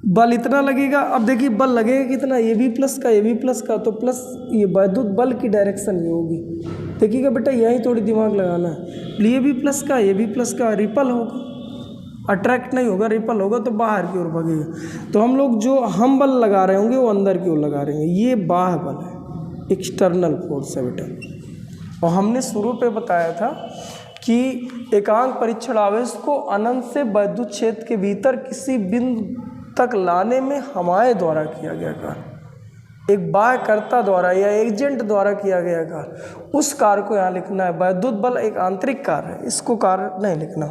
बल इतना लगेगा। अब देखिए बल लगेगा कितना, ये भी प्लस का, तो प्लस ये वैद्युत बल की डायरेक्शन ये होगी। देखिएगा बेटा यहीं थोड़ी दिमाग लगाना है, ये भी प्लस का, रिपल होगा, अट्रैक्ट नहीं होगा, रिपल होगा तो बाहर की ओर भागेगा। तो हम लोग जो हम बल लगा रहे होंगे वो अंदर की ओर लगा रहे होंगे, ये बाह्य बल है, एक्सटर्नल फोर्स है बेटा। और हमने शुरू पे बताया था कि एकांक परीक्षण आवेश को अनंत से वैद्युत क्षेत्र के भीतर किसी बिंदु तक लाने में हमारे द्वारा किया गया कार्य, एक बाह्यकर्ता द्वारा या एजेंट द्वारा किया गया कार्य, उस कार्य को यहाँ लिखना है। वैद्युत बल एक आंतरिक कार्य है, इसको कार्य नहीं लिखना,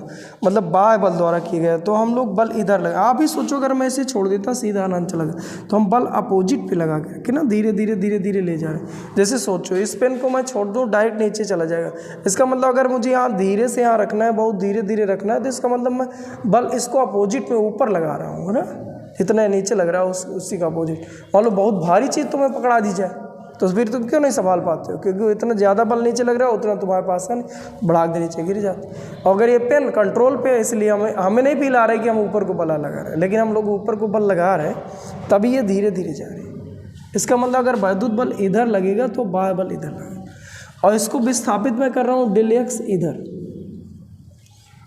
मतलब बाह्य बल द्वारा किया गया। तो हम लोग बल इधर लगा, आप ही सोचो अगर मैं इसे छोड़ देता सीधा अनंत चला गया, तो हम बल अपोजिट पे लगा के कि ना धीरे धीरे ले जा रहे हैं। जैसे सोचो इस पेन को मैं छोड़ दूँ डायरेक्ट नीचे चला जाएगा, इसका मतलब अगर मुझे यहाँ धीरे से यहाँ रखना है, बहुत धीरे रखना है, तो इसका मतलब मैं बल इसको अपोजिट में ऊपर लगा रहा हूँ, है ना, जितना नीचे लग रहा है उसी का अपोजिट। मान लो बहुत भारी चीज़ तुम्हें पकड़ा दी जाए तो फिर तुम क्यों नहीं संभाल पाते हो, क्योंकि इतना ज़्यादा बल नीचे लग रहा है उतना तुम्हारे पास है नहीं, भड़ाक दे नीचे गिर जाते। और अगर ये पेन कंट्रोल पे है इसलिए हमें नहीं फील आ रहा है कि हम ऊपर को बल लगा रहे हैं, लेकिन हम लोग ऊपर को बल लगा रहे हैं तभी ये धीरे जा रही है। इसका मतलब अगर वैद्युत बल इधर लगेगा तो बाह्य बल इधर लगेगा, और इसको विस्थापित मैं कर रहा हूँ डेल एक्स इधर,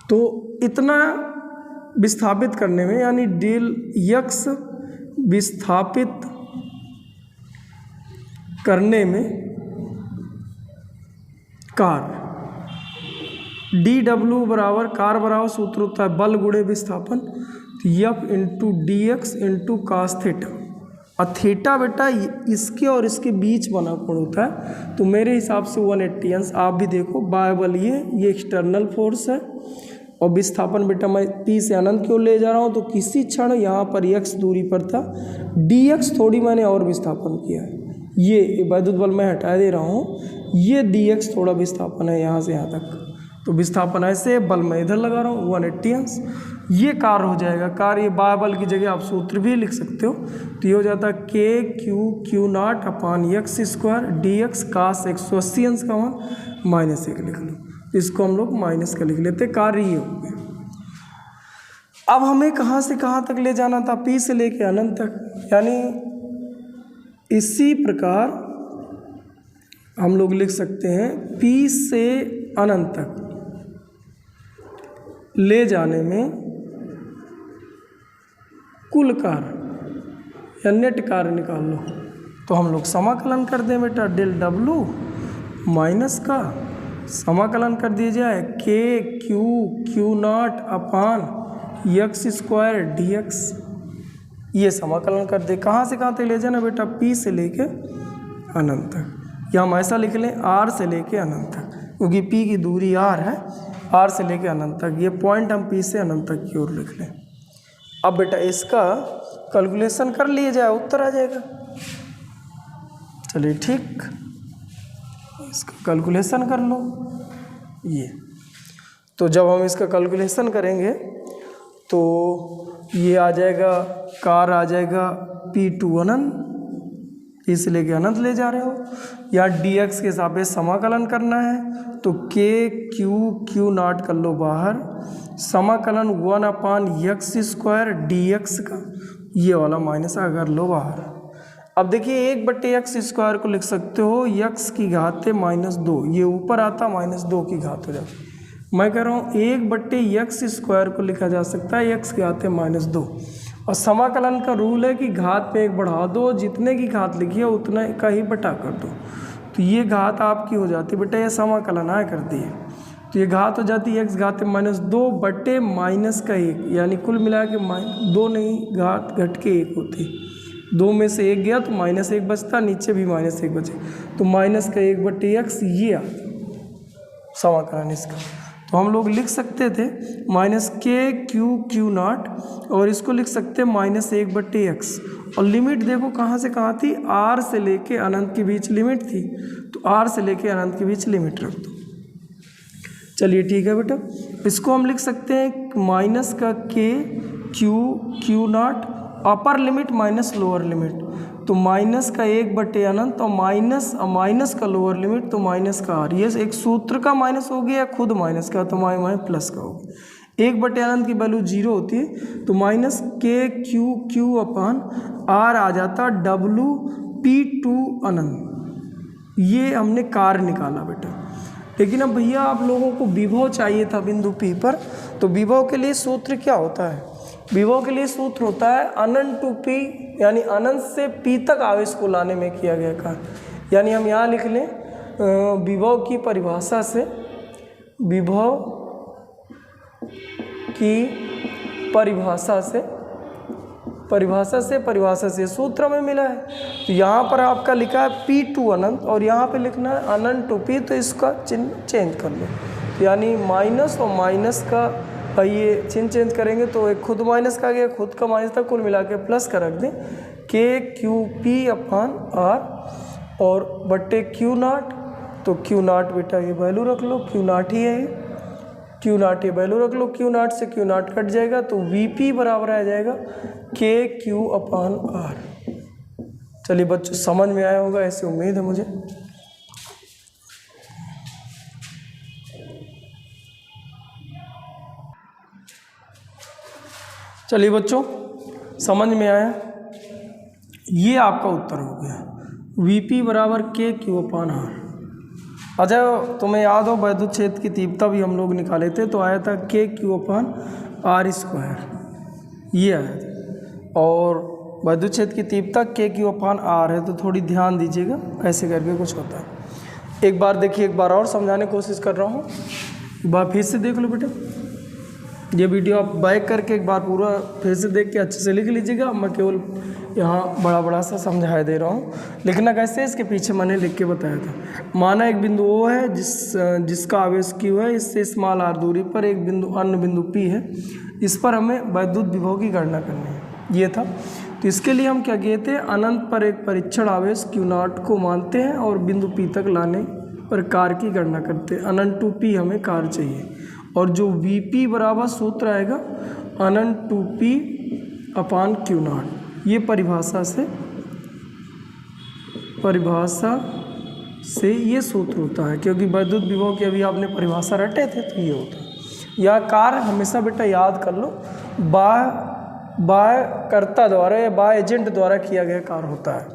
तो इतना विस्थापित करने में यानी डेल यक्स विस्थापित करने में कार्य डी डब्ल्यू बराबर कार बराबर सूत्र होता है बल गुणे विस्थापन, तो F into D X into cos theta. और थीटा बेटा इसके और इसके बीच बना कोण होता है, तो मेरे हिसाब से 180 अंश। आप भी देखो बाय बल ये एक्सटर्नल फोर्स है, और विस्थापन बेटा मैं पी से अनंत क्यों ले जा रहा हूँ, तो किसी क्षण यहाँ पर एक्स दूरी पर था, डी एक्स थोड़ी मैंने और विस्थापन किया है, ये वैद्युत बल मैं हटा दे रहा हूँ, ये डी एक्स थोड़ा विस्थापन है यहाँ से यहाँ तक, तो विस्थापन ऐसे, बल मैं इधर लगा रहा हूँ 180 अंश। ये कार्य हो जाएगा, कार्य बाय बल की जगह आप सूत्र भी लिख सकते हो, तो ये हो जाता है के क्यू नॉट अपान x square d x cos 180 अंश का मान माइनस 1 लिख लो, इसको हम लोग माइनस का लिख लेते, कार्य ये हो गया। अब हमें कहाँ से कहाँ तक ले जाना था, पी से लेके अनंत तक, यानी इसी प्रकार हम लोग लिख सकते हैं पी से अनंत तक ले जाने में कुल कार्य या नेट कार्य निकाल लो, तो हम लोग समाकलन कर दें बेटा, डेल डब्लू माइनस का समाकलन कर दिया जाए के क्यू नॉट अपान एक्स स्क्वायर डी एक्स, ये समाकलन कर दे। कहाँ से कहाँ तक ले जाना बेटा, पी से लेके अनंत तक, या हम ऐसा लिख लें आर से लेके अनंत तक, क्योंकि पी की दूरी आर है, आर से लेके अनंत तक, ये पॉइंट हम पी से अनंत तक की ओर लिख लें। अब बेटा इसका कैलकुलेशन कर लिया जाए, उत्तर आ जाएगा। चलिए ठीक, इसका कैलकुलेशन कर लो। ये तो जब हम इसका कैलकुलेशन करेंगे तो ये आ जाएगा, कार आ जाएगा P2 अनंत, इस लेके अनंत ले जा रहे हो, या dx के सापेक्ष समाकलन करना है, तो के क्यू नॉट कर लो बाहर, समाकलन 1 अपान एक्स स्क्वायर डी एक्स का ये वाला माइनस कर लो बाहर। अब देखिए 1/x स्क्वायर को लिख सकते हो x की घात -2, ये ऊपर आता -2 की घात हो जाती। मैं कह रहा हूँ 1/x स्क्वायर को लिखा जा सकता है x की घात -2, और समाकलन का रूल है कि घात पे 1 बढ़ा दो, जितने की घात लिखी है उतने का ही बटा कर दो, तो ये घात आपकी हो जाती है बेटा, ये समाकलन आया करती है, तो ये घात हो जाती है x घात -2 बटे -1, यानी कुल मिला के 2 नहीं, घात घट के 1 होती, 2 में से 1 गया तो -1 बचता, नीचे भी -1 बचे, तो -1/x ये आता समाकलन इसका। तो हम लोग लिख सकते थे -k क्यू नॉट, और इसको लिख सकते -1/x, और लिमिट देखो कहाँ से कहाँ थी, r से लेके अनंत के बीच लिमिट थी, तो r से लेके अनंत के बीच लिमिट रख दो। चलिए ठीक है बेटा, इसको हम लिख सकते हैं माइनस का k Q not, upper limit minus lower limit, तो माइनस का 1 अनंत, और माइनस का लोअर लिमिट तो माइनस का r, ये एक सूत्र का माइनस हो गया, खुद माइनस का, तो माइनस प्लस का हो गया। 1 अनंत की वैल्यू 0 होती है, तो -k क्यू अपान r आ जाता P2 अनंत। ये हमने कार्य निकाला बेटा, लेकिन अब भैया आप लोगों को विभव चाहिए था बिंदु P पर, तो विभव के लिए सूत्र क्या होता है, विभव के लिए सूत्र होता है अनंत टू P, यानी अनंत से P तक आवेश को लाने में किया गया कार्य। यानी हम यहाँ लिख लें विभव की परिभाषा से, विभव की परिभाषा से सूत्र में मिला है, तो यहाँ पर आपका लिखा है P2 अनंत, और यहाँ पे लिखना है अनंत टू P, तो इसका चिन्ह चेंज कर लो, तो यानी माइनस और माइनस का ये चिन्ह चेंज करेंगे, तो एक खुद माइनस का गया, खुद का माइनस था, कुल मिला के प्लस का रख दें, के क्यू पी अपान आर और बट्टे क्यू नॉट, तो क्यू नॉट बेटा ये वैल्यू रख लो, क्यू नॉट ही है, क्यू नॉट ये वैल्यू रख लो, क्यू नॉट से क्यू नॉट कट जाएगा, तो वी पी बराबर आ जाएगा के क्यू अपान आर। चलिए बच्चों समझ में आया होगा, ऐसी उम्मीद है मुझे। चलिए बच्चों समझ में आया, ये आपका उत्तर हो गया, वीपी बराबर के क्यू अपान आर। अच्छा तुम्हें याद हो वैद्युत क्षेत्र की तीव्रता भी हम लोग निकाले थे, तो आया था के क्यू अपान आर स्क्वायर, ये आया था, और वैद्युत क्षेत्र की तीव्रता के क्यू अपान आर है, तो थोड़ी ध्यान दीजिएगा, ऐसे करके कुछ होता है। एक बार देखिए, एक बार और समझाने की कोशिश कर रहा हूँ। एक बार फिर से देख लो बेटा, ये वीडियो आप बैक करके एक बार पूरा फिर से देख के अच्छे से लिख लीजिएगा। मैं केवल यहाँ बड़ा बड़ा सा समझाया दे रहा हूँ। लिखना कैसे, इसके पीछे मैंने लिख के बताया था। माना एक बिंदु O है जिसका आवेश Q है, इससे स्मॉल r दूरी पर एक बिंदु अन्य बिंदु P है, इस पर हमें वैद्युत विभव की गणना करनी है, ये था। तो इसके लिए हम क्या किए थे, अनंत पर एक परीक्षण आवेश Q0 को मानते हैं और बिंदु P तक लाने पर कार्य की गणना करते हैं। अनंत टू P हमें कार्य चाहिए, और जो Vp बराबर सूत्र आएगा अनंत टू P अपान Q0, ये परिभाषा से ये सूत्र होता है, क्योंकि वैद्युत विभव की अभी आपने परिभाषा रटे थे तो ये होता है। यह कार्य हमेशा बेटा याद कर लो, बाह्य कर्ता द्वारा या बाह्य एजेंट द्वारा किया गया कार्य होता है,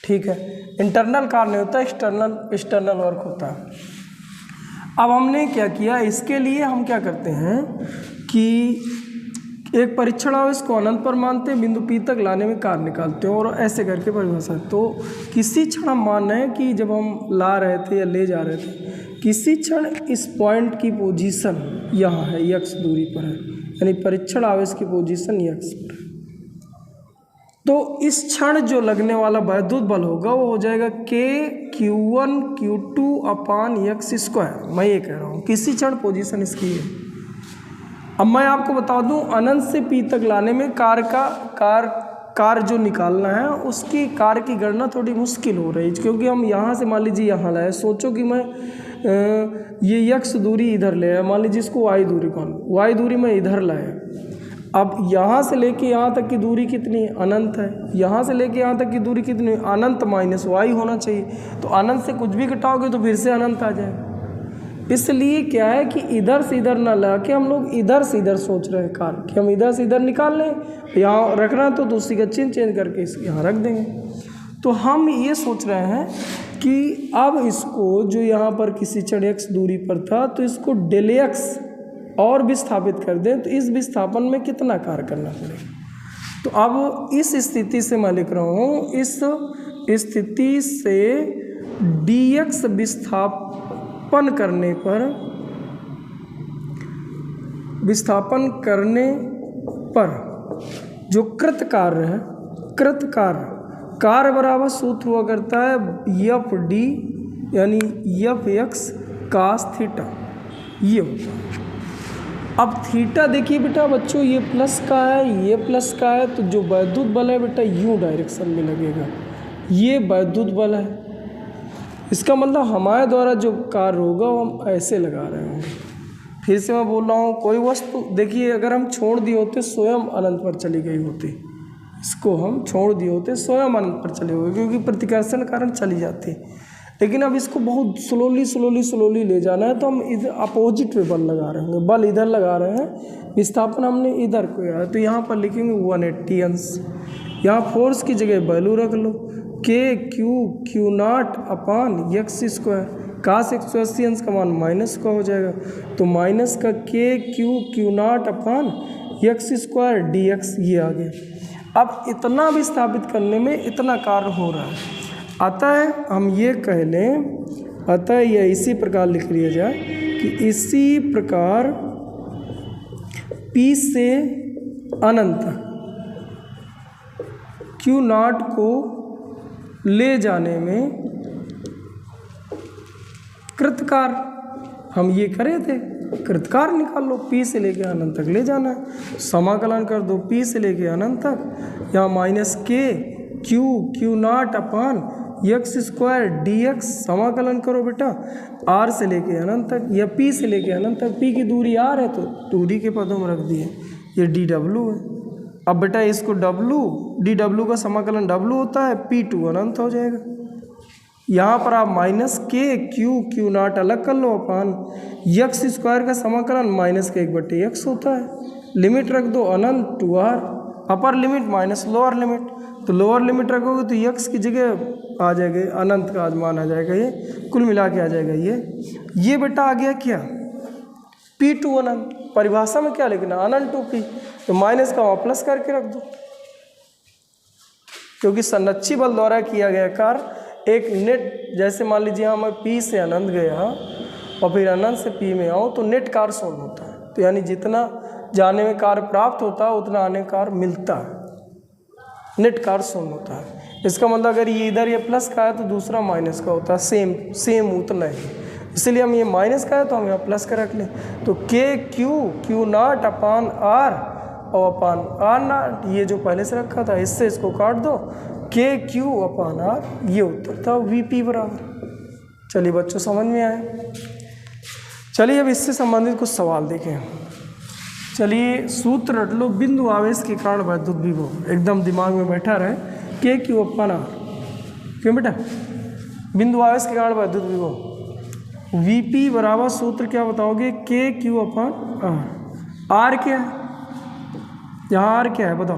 ठीक है। इंटरनल कार्य नहीं होता, एक्सटर्नल वर्क होता है। अब हमने क्या किया, इसके लिए हम क्या करते हैं कि एक परीक्षण आवेश को अनंत पर मानते हैं, बिंदु P तक लाने में कार्य निकालते हैं, और ऐसे करके परिभाषा। तो किसी क्षण हम मान रहे हैं कि जब हम ला रहे थे या ले जा रहे थे, किसी क्षण इस पॉइंट की पोजीशन यहाँ है, x दूरी पर है, यानी परीक्षण आवेश की पोजीशन x पर है। तो इस क्षण जो लगने वाला वैद्युत बल होगा वो हो जाएगा KQ1 Q2 अपान x स्क्वायर। मैं ये कह रहा हूँ किसी क्षण पोजीशन इसकी है। अब मैं आपको बता दूं, अनंत से P तक लाने में कार्य जो निकालना है उसकी कार्य की गणना थोड़ी मुश्किल हो रही है, क्योंकि हम यहाँ से मान लीजिए यहाँ लाए, सोचो कि मैं ये x दूरी इधर ले आया, मान लीजिए इसको y दूरी मान लो, y दूरी मैं इधर लाया। अब यहाँ से लेके यहाँ तक की दूरी कितनी है, अनंत है। यहाँ से लेके यहाँ तक की दूरी कितनी है, अनंत माइनस y होना चाहिए। तो अनंत से कुछ भी घटाओगे तो फिर से अनंत आ जाएगा। इसलिए क्या है कि इधर से इधर ना ला के हम लोग इधर से इधर सोच रहे हैं कार्य कि हम इधर से इधर निकाल लें, यहाँ रखना तो दूसरी का चिन्ह चेंज करके इस यहाँ रख देंगे। तो हम ये सोच रहे हैं कि अब इसको जो यहाँ पर किसी क्षण x दूरी पर था, तो इसको डेल x और विस्थापित कर दें, तो इस विस्थापन में कितना कार्य करना पड़ेगा। तो अब इस स्थिति से मैं लिख रहा हूँ, इस स्थिति से dx विस्थापन करने पर जो कृत कार्य है, कार्य बराबर सूत्र हुआ करता है FD यानी Fx cos थीटा, ये होता है। अब थीटा देखिए बेटा बच्चों, ये प्लस का है, ये प्लस का है, तो जो वैद्युत बल है बेटा यू डायरेक्शन में लगेगा, ये वैद्युत बल है। इसका मतलब हमारे द्वारा जो कार्य होगा वो हम ऐसे लगा रहे होंगे। फिर से मैं बोल रहा हूँ, कोई वस्तु देखिए अगर हम छोड़ दिए होते स्वयं अनंत पर चली गई होती, इसको हम छोड़ दिए होते स्वयं अनंत पर चले हुए, क्योंकि प्रतिकर्षण कारण चली जाती। लेकिन अब इसको बहुत स्लोली ले जाना है, तो हम इधर अपोजिट में बल लगा रहे होंगे, बल इधर लगा रहे हैं, विस्थापन हमने इधर को यार, तो यहाँ पर लिखेंगे 180 अंश। यहाँ फोर्स की जगह वैल्यू रख लो Q0 अपान x स्क्वायर, cos 180 अंश का मान माइनस का हो जाएगा, तो माइनस का Q0 अपान x स्क्वायर dx, ये आ गया। अब इतना विस्थापित करने में इतना कार्य हो रहा है, अतः हम ये कह लें, अतः यह इसी प्रकार लिख लिया जाए कि इसी प्रकार P से अनंत Q0 को ले जाने में कृतकार, हम ये करे थे, कृतकार निकाल लो, P से लेके अनंत तक ले जाना है, समाकलन कर दो P से लेके अनंत तक, यहाँ माइनस Q0 अपान x स्क्वायर dx, समाकलन करो बेटा r से लेके अनंत तक या P से लेके अनंत तक, P की दूरी r है तो दूरी के पदों में रख दिए, ये dw है। अब बेटा इसको dw का समाकलन w होता है, P2 अनंत हो जाएगा। यहाँ पर आप माइनस Q0 अलग कर लो अपान x स्क्वायर का समाकलन माइनस का 1/x होता है, लिमिट रख दो अनंत to r, upper limit minus lower limit, तो लोअर लिमिट रखोगे तो x की जगह आ जाएगा अनंत का मान आ जाएगा, ये कुल मिला के आ जाएगा ये बेटा आ गया क्या P2 अनंत। परिभाषा में क्या लिखना, अनंत टू P, तो माइनस का वहाँ प्लस करके रख दो, क्योंकि संरक्षी बल द्वारा किया गया कार्य एक नेट, जैसे मान लीजिए यहाँ मैं P से अनंत गया और फिर अनंत से P में आओ तो नेट कार्य शून्य होता है। तो यानी जितना जाने में कार्य प्राप्त होता है उतना आने कार्य मिलता है, नेट कार्य शून्य होता है। इसका मतलब अगर ये इधर ये प्लस का है तो दूसरा माइनस का होता है, सेम उतना ही। इसलिए हम ये माइनस का है तो हम यहाँ प्लस का रख लें। तो क्यू नॉट अपान आर और अपान आर नॉट, ये जो पहले से रखा था इससे इसको काट दो, क्यू अपान आर, ये उत्तर था VP बराबर। चलिए बच्चों समझ में आए। चलिए अब इससे संबंधित कुछ सवाल देखें। चलिए सूत्र रट लो, बिंदु आवेश के कारण वैद्युत विभव एकदम दिमाग में बैठा रहे, क्यू अपान आर। क्यों बेटा? बिंदु आवेश के कारण वैद्युत विभव VP बराबर सूत्र क्या बताओगे, क्यू अपान आर। आर क्या है यहाँ, आर क्या है बताओ?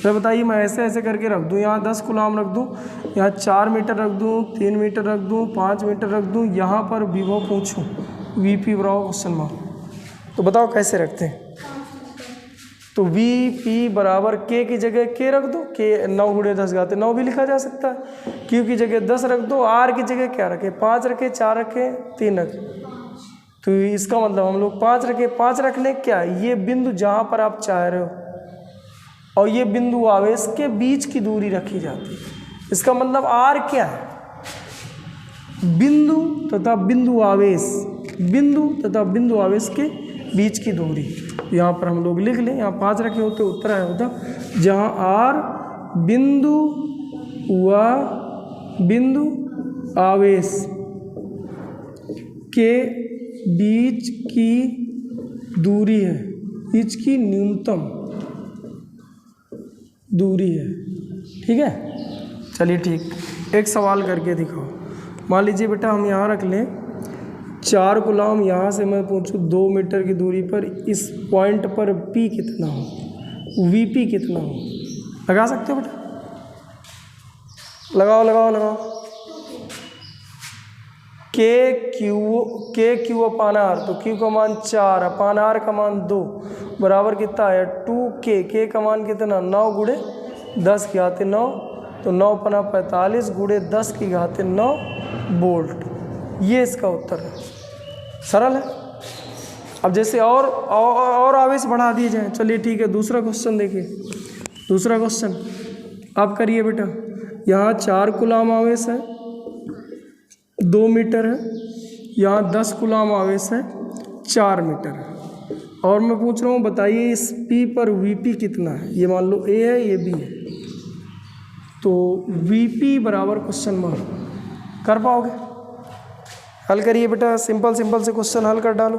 तो बताइए, मैं ऐसे करके रख दूँ, यहाँ 10 कूलाम रख दूँ, यहाँ 4 मीटर रख दूँ, 3 मीटर रख दूँ, 5 मीटर रख दूँ, यहाँ पर विभव पूछूँ VP बराबर क्वेश्चन मार्क, तो बताओ कैसे रखते हैं? तो VP बराबर K की जगह K रख दो, K 9 गुणे 10 घाते 9 भी लिखा जा सकता है। Q की जगह 10 रख दो, R की जगह क्या रखे, 5 रखे, 4 रखे, 3 रखे। तो इसका मतलब हम लोग 5 रखे, 5 रख लें क्या, ये बिंदु जहाँ पर आप चाह रहे हो और ये बिंदु आवेश के बीच की दूरी रखी जाती है। इसका मतलब R क्या है, बिंदु तथा बिंदु आवेश, बिंदु तथा बिंदु आवेश के बीच की दूरी। यहाँ पर हम लोग लिख लें, यहाँ 5 रखे होते, उत्तर आया होता जहाँ R बिंदु व बिंदु आवेश के बीच की दूरी है, बीच की न्यूनतम दूरी है। ठीक है, चलिए ठीक, एक सवाल करके दिखाओ। मान लीजिए बेटा हम यहाँ रख लें 4 कूलाम, यहाँ से मैं पूछूँ 2 मीटर की दूरी पर इस पॉइंट पर P कितना हो, VP कितना हो, लगा सकते हो बेटा? लगाओ। Q अपान R, तो Q का मान 4 अपान R का मान 2 बराबर कितना है 2K का मान कितना 9 गुणे 10 की घाते 9, तो 9 पना 45 गुणे 10 की घाते 9 वोल्ट। ये इसका उत्तर है, सरल है। अब जैसे और आवेश बढ़ा दिए जाए। चलिए ठीक है, दूसरा क्वेश्चन देखिए। दूसरा क्वेश्चन आप करिए बेटा। यहाँ 4 कूलाम आवेश है, 2 मीटर है, यहाँ 10 कूलाम आवेश है, 4 मीटर है, और मैं पूछ रहा हूँ बताइए इस P पर VP कितना है। ये मान लो A है, ये B है, तो VP बराबर क्वेश्चन मार्क। कर पाओगे? हल करिए बेटा, सिंपल से क्वेश्चन हल कर डालो।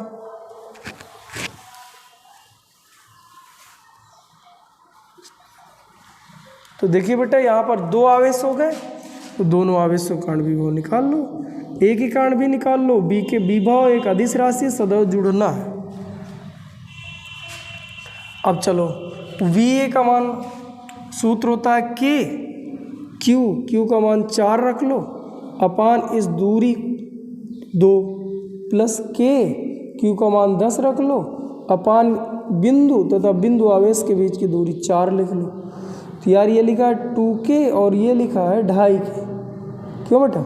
तो देखिए बेटा यहाँ पर 2 आवेश हो गए, तो दोनों आवेशों का कारण विभव निकाल लो, A के कारण भी निकाल लो, B के विभव एक अदिश राशि सदैव जुड़ना है। अब चलो, VA का मान सूत्र होता है Q का मान 4 रख लो अपान इस दूरी 2 प्लस Q का मान 10 रख लो अपान बिंदु तथा बिंदु आवेश के बीच की दूरी 4 लिख लो। तो यार ये लिखा है 2K और ये लिखा है 2.5K, क्यों बेटा?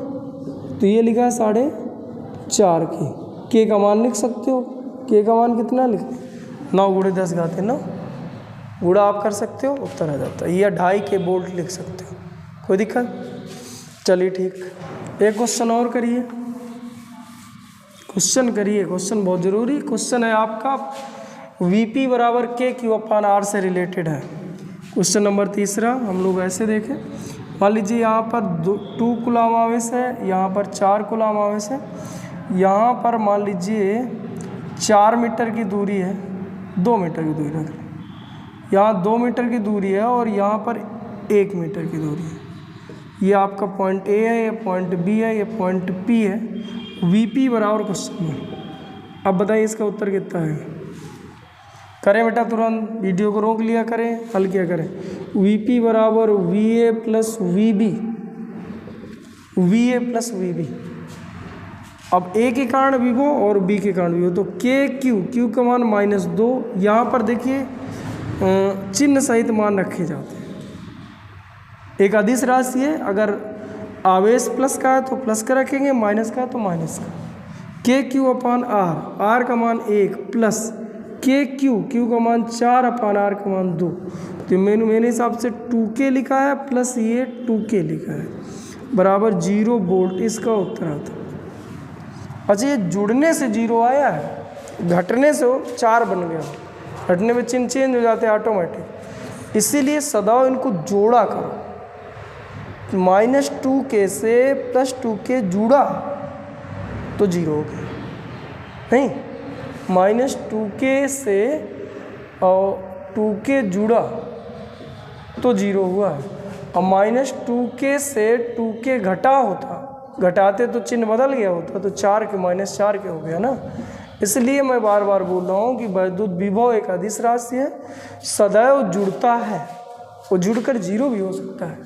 तो ये लिखा है 4.5K। K का मान लिख सकते हो, K का मान कितना लिख 9 गुणे 10 घाते 9, गुणा आप कर सकते हो, उत्तर आ जाता है। या 2.5K वोल्ट लिख सकते हो, कोई दिक्कत? चलिए ठीक, एक क्वेश्चन और करिए। क्वेश्चन बहुत ज़रूरी क्वेश्चन है आपका, VP बराबर KQ अपान R से रिलेटेड है। क्वेश्चन नंबर 3 हम लोग ऐसे देखें। मान लीजिए यहाँ पर 2 कूलाम आवेश है, यहाँ पर 4 कूलाम आवेश है, यहाँ पर मान लीजिए 4 मीटर की दूरी है, 2 मीटर की दूरी रख लें, यहाँ 2 मीटर की दूरी है और यहाँ पर 1 मीटर की दूरी है। ये आपका पॉइंट A है, ये पॉइंट B है, ये पॉइंट P है। VP बराबर क्वेश्चन है। अब बताइए इसका उत्तर कितना है? करें बेटा, तुरंत वीडियो को रोक लिया करें, हल किया करें। VP बराबर VA plus VB, VA plus VB। अब A के कारण विभव और B के कारण विभव, तो Q का मान -2, यहाँ पर देखिए चिन्ह सहित मान रखे जाते हैं। एक अदिश राशि है, अगर आवेश प्लस का है तो प्लस का रखेंगे, माइनस का है तो माइनस का। के क्यू अपान आर का मान 1 प्लस के क्यू का मान 4 अपान आर का मान 2। तो मेरे हिसाब से 2k लिखा है प्लस ये 2k लिखा है बराबर 0 वोल्ट इसका उत्तर आता। अच्छा ये जुड़ने से 0 आया है, घटने से 4 बन गया, घटने में चिन्ह चेंज हो जाते हैं ऑटोमेटिक, इसीलिए सदैव इनको जोड़ा करो। -2k से +2k जुड़ा तो 0 हो गया, नहीं -2k से और 2k जुड़ा तो 0 हुआ है, और -2k से 2k घटा होता, घटाते तो चिन्ह बदल गया होता, तो 4 के -4 के हो गया ना। इसलिए मैं बार बार बोल रहा हूँ कि वैद्युत विभव एक अदिश राशि है, सदैव जुड़ता है, वो जुड़कर 0 भी हो सकता है,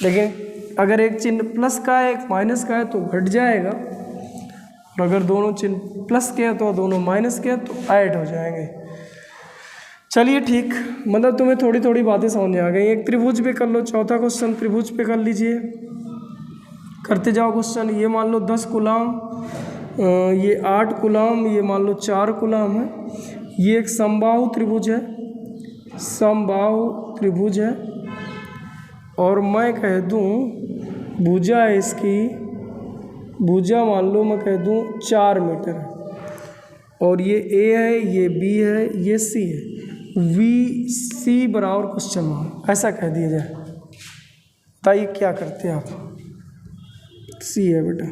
लेकिन अगर एक चिन्ह प्लस का है एक माइनस का है तो घट जाएगा, और अगर दोनों चिन्ह प्लस के हैं तो दोनों माइनस के हैं तो ऐड हो जाएंगे। चलिए ठीक, मतलब तुम्हें थोड़ी थोड़ी बातें समझ आ गई। एक त्रिभुज पे कर लो, चौथा क्वेश्चन त्रिभुज पे कर लीजिए, करते जाओ क्वेश्चन। ये मान लो 10 कूलाम, ये 8 कूलाम, ये मान लो 4 कूलाम है। ये एक समबाहु त्रिभुज है, समबाहु त्रिभुज है, और मैं कह दूं भुजा है इसकी, भुजा मान लो मैं कह दूं 4 मीटर है, और ये ए है, ये बी है, ये सी है। VC बराबर क्वेश्चन मार्क ऐसा कह दिया जाए, बताइए क्या करते हैं आप। सी है बेटा,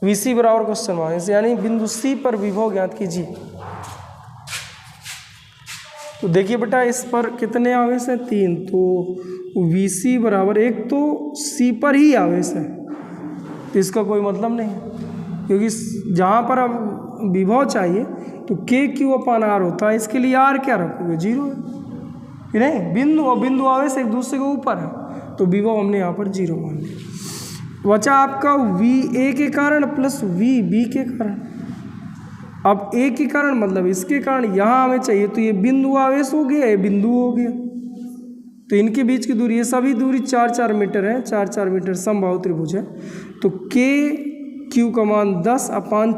VC बराबर क्वेश्चन मार्क, यानी बिंदु C पर विभव ज्ञात कीजिए। तो देखिए बेटा इस पर कितने आवेश हैं, 3, तो VC बराबर, एक तो C पर ही आवेश है तो इसका कोई मतलब नहीं, क्योंकि जहाँ पर अब विभव चाहिए तो KQ अपान R होता है, इसके लिए R क्या रखोगे, 0 है कि नहीं। बिंदु और बिंदु आवेश एक दूसरे के ऊपर है, तो विभव हमने यहाँ पर 0 मान लिया। बचा आपका VA के कारण प्लस VB के कारण। अब A के कारण मतलब इसके कारण यहाँ हमें चाहिए, तो ये बिंदु आवेश हो गया, ये बिंदु हो गया, तो इनके बीच की दूरी, ये सभी दूरी 4-4 मीटर है, 4-4 मीटर समबाहु त्रिभुज है। तो KQ का मान 10 अपान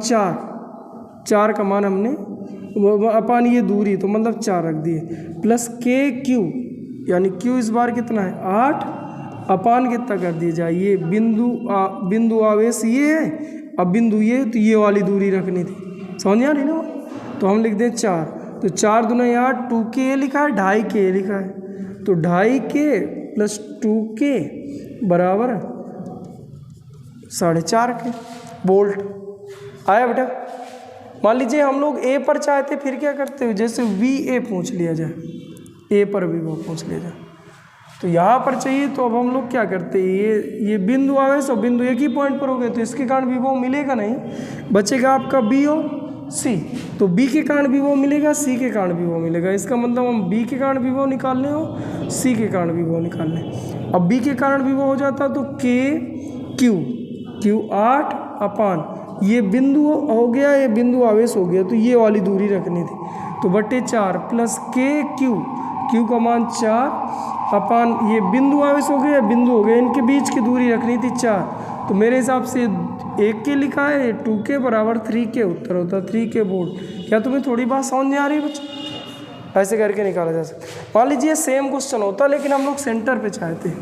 4 का मान हमने अपान ये दूरी, तो मतलब 4 रख दिए, प्लस KQ यानी Q इस बार कितना है 8 अपान कितना कर दिया जाए, ये बिंदु आवेश ये है, अब बिंदु ये, तो ये वाली दूरी रखनी थी, समझ आ रही ना। तो हम लिख दें 4, तो 4 दूना 8, 2K लिखा है, 2.5K लिखा है, तो 2.5K प्लस 2K बराबर 4.5K वोल्ट आया बेटा। मान लीजिए हम लोग A पर चाहते फिर क्या करते हो, जैसे VA पूछ लिया जाए, A पर विभव पूछ लिया जाए, तो यहाँ पर चाहिए, तो अब हम लोग क्या करते हैं, ये बिंदु आवेश और बिंदु एक ही पॉइंट पर हो गए, तो इसके कारण विभव मिलेगा नहीं, बचेगा आपका B और C, तो B के कारण विभव मिलेगा, C के कारण विभव मिलेगा। इसका मतलब हम B के कारण विभव निकालने हो, C के कारण विभव निकालने। अब B के कारण विभव हो जाता तो Q 8 अपान ये बिंदु हो गया, ये बिंदु आवेश हो गया, तो ये वाली दूरी रखनी थी, तो बटे 4 प्लस Q का मान 4 अपान ये बिंदु आवेश हो गया, बिंदु हो गया, इनके बीच की दूरी रखनी थी 4, तो मेरे हिसाब से 1K लिखा है, 2K बराबर 3K उत्तर होता है, 3K वोल्ट। क्या तुम्हें थोड़ी बात समझ में आ रही है बच्चों, ऐसे करके निकाला जा सकता है। मान लीजिए सेम क्वेश्चन होता, लेकिन हम लोग सेंटर पे चाहते हैं,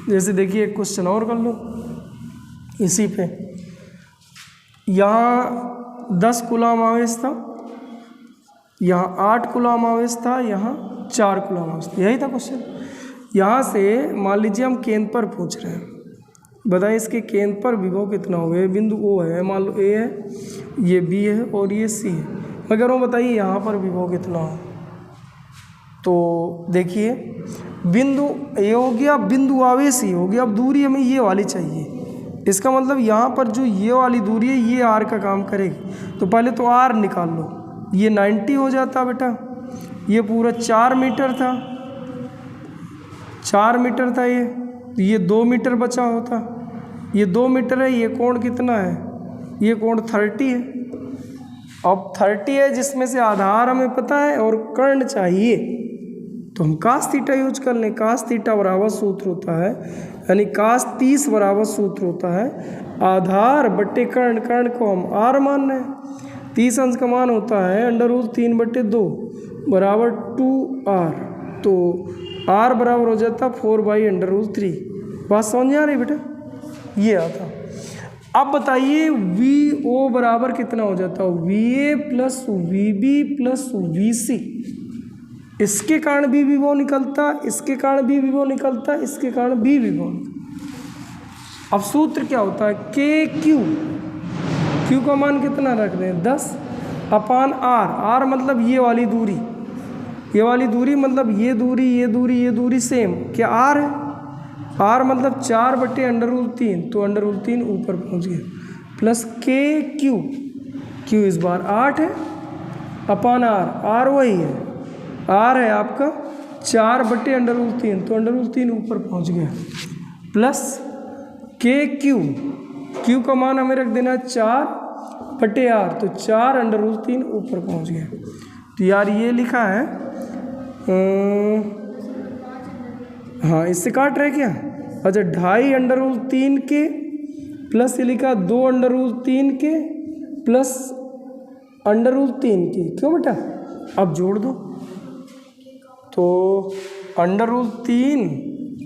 जैसे देखिए एक क्वेश्चन और कर लो इसी पे, यहाँ 10 कूलाम आवेश था, यहाँ 8 कूलाम आवेश था, यहाँ 4 कूलाम आवेश था, यही था क्वेश्चन। यहाँ से मान लीजिए हम केंद्र पर पूछ रहे हैं, बताइए इसके केंद्र पर विभव कितना हो गया, बिंदु O है, मान लो A है, ये B है और ये C है, मैं कह रहा हूँ बताइए यहाँ पर विभव कितना हो। तो देखिए बिंदु A हो गया, बिंदु आवेश ही हो गया, अब दूरी हमें ये वाली चाहिए, इसका मतलब यहाँ पर जो ये वाली दूरी है ये R का काम करेगी, तो पहले तो R निकाल लो, ये 90 हो जाता बेटा, ये पूरा 4 मीटर था, 4 मीटर था ये, तो ये 2 मीटर बचा होता, ये 2 मीटर है, ये कोण कितना है, ये कोण 30 है। अब 30 है जिसमें से आधार हमें पता है और कर्ण चाहिए, तो हम कास थीटा यूज कर लें। कास थीटा बराबर सूत्र होता है, यानी कास 30 बराबर सूत्र होता है आधार बट्टे कर्ण, कर्ण को हम r मान रहे हैं। 30 अंश का मान होता है √3/2 बराबर 2r, तो r बराबर हो जाता 4/√3। बात समझ में आ रही बेटा? ये आता। अब बताइए VO बराबर कितना हो जाता है? VA plus VB plus VC। इसके कारण भी विभव निकलता, इसके कारण भी विभव निकलता, इसके कारण भी विभव निकलता। अब सूत्र क्या होता है? KQ, Q का मान कितना रख दें? 10/R। R मतलब ये वाली दूरी, ये वाली दूरी मतलब ये दूरी, ये दूरी, ये दूरी सेम। क्या R है? R मतलब 4/√3, तो √3 ऊपर पहुंच गया, प्लस KQ, Q इस बार 8 है अपान R, R वही है, R है आपका 4/√3, तो √3 ऊपर पहुंच गया, प्लस KQ, Q का मान हमें रख देना 4/R, तो 4/√3 ऊपर पहुंच गया। तो यार ये लिखा है हाँ, इससे काट रहे क्या? अच्छा, 2.5 के प्लस ये लिखा 2√3 के प्लस √3 के। क्यों बेटा? अब जोड़ दो तो √3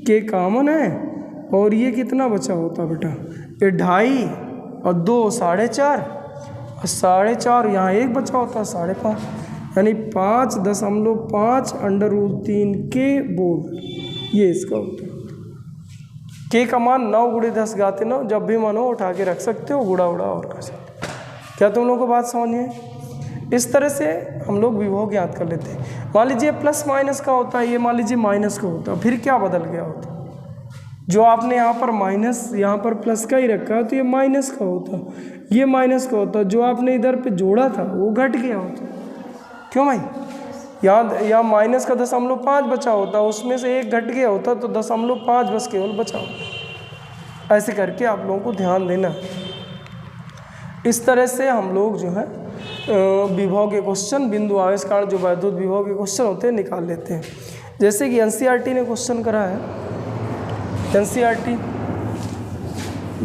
के कॉमन है, और ये कितना बचा होता बेटा? ये 2.5 और 2 4.5, और 4.5 यहाँ एक बचा होता 5.5, यानी 5.5 √3 के बोल्ट। ये इसका उत्तर। के का मान 9 × 10 घाते 9, जब भी मन हो उठा के रख सकते हो, गुड़ा उड़ा और कर सकते हो। क्या तुम लोगों को बात समझ में? इस तरह से हम लोग विभव ज्ञात कर लेते हैं। मान लीजिए प्लस माइनस का होता है, ये मान लीजिए माइनस का होता है, फिर क्या बदल गया होता? जो आपने यहाँ पर माइनस, यहाँ पर प्लस का ही रखा है, तो ये माइनस का होता, ये माइनस का होता। जो आपने इधर पे जोड़ा था वो घट गया होता। क्यों भाई? यहाँ माइनस का 0.5 बचा होता, उसमें से एक घट गया होता, तो 0.5 बस केवल बचा होता। ऐसे करके आप लोगों को ध्यान देना। इस तरह से हम लोग जो है विभव के क्वेश्चन, बिंदु आवेश कारण जो वैद्युत विभव के क्वेश्चन होते हैं निकाल लेते हैं। जैसे कि NCERT ने क्वेश्चन करा है, NCERT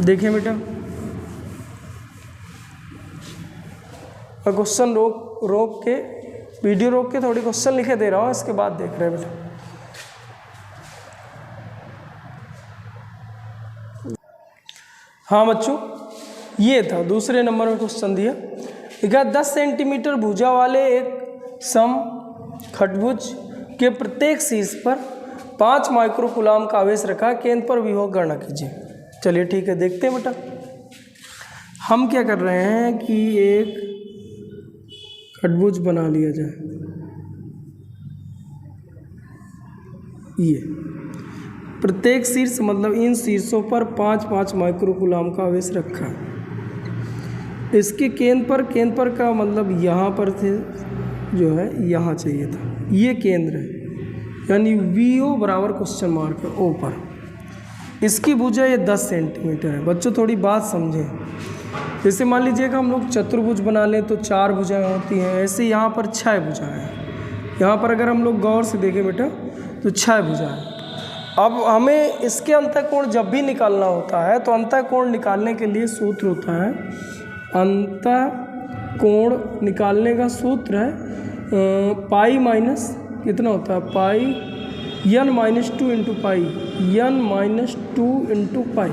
देखिए बेटा, मैं क्वेश्चन रोक के वीडियो रोक के थोड़ी क्वेश्चन लिखे दे रहा हूँ, इसके बाद देख रहे हैं बेटा। हाँ बच्चों, ये था दूसरे नंबर में क्वेश्चन दिया। देखा 10 सेंटीमीटर भुजा वाले एक सम खटभुज के प्रत्येक शीर्ष पर 5 माइक्रोकूलाम का आवेश रखा, केंद्र पर विभव गणना कीजिए। चलिए ठीक है, देखते हैं बेटा। हम क्या कर रहे हैं कि एक खटभुज बना लिया जाए। ये प्रत्येक शीर्ष मतलब इन शीर्षों पर 5-5 माइक्रोकूलाम का आवेश रखा है। इसके केंद्र पर का मतलब यहाँ पर थे, जो है यहाँ चाहिए था, ये केंद्र है, यानी VO बराबर क्वेश्चन मार्क है O पर। इसकी भुजा ये 10 सेंटीमीटर है। बच्चों थोड़ी बात समझें। जैसे मान लीजिएगा हम लोग चतुर्भुज बना लें तो 4 भुजाएं होती हैं, ऐसे यहाँ पर 6 भुजाएं हैं। यहाँ पर अगर हम लोग गौर से देखें बेटा तो 6 भुजाएं। अब हमें इसके अंतःकोण जब भी निकालना होता है, तो अंतःकोण निकालने के लिए सूत्र होता है, अंतःकोण निकालने का सूत्र है पाई माइनस कितना होता है, पाई n-2 into pi, n-2 into pi.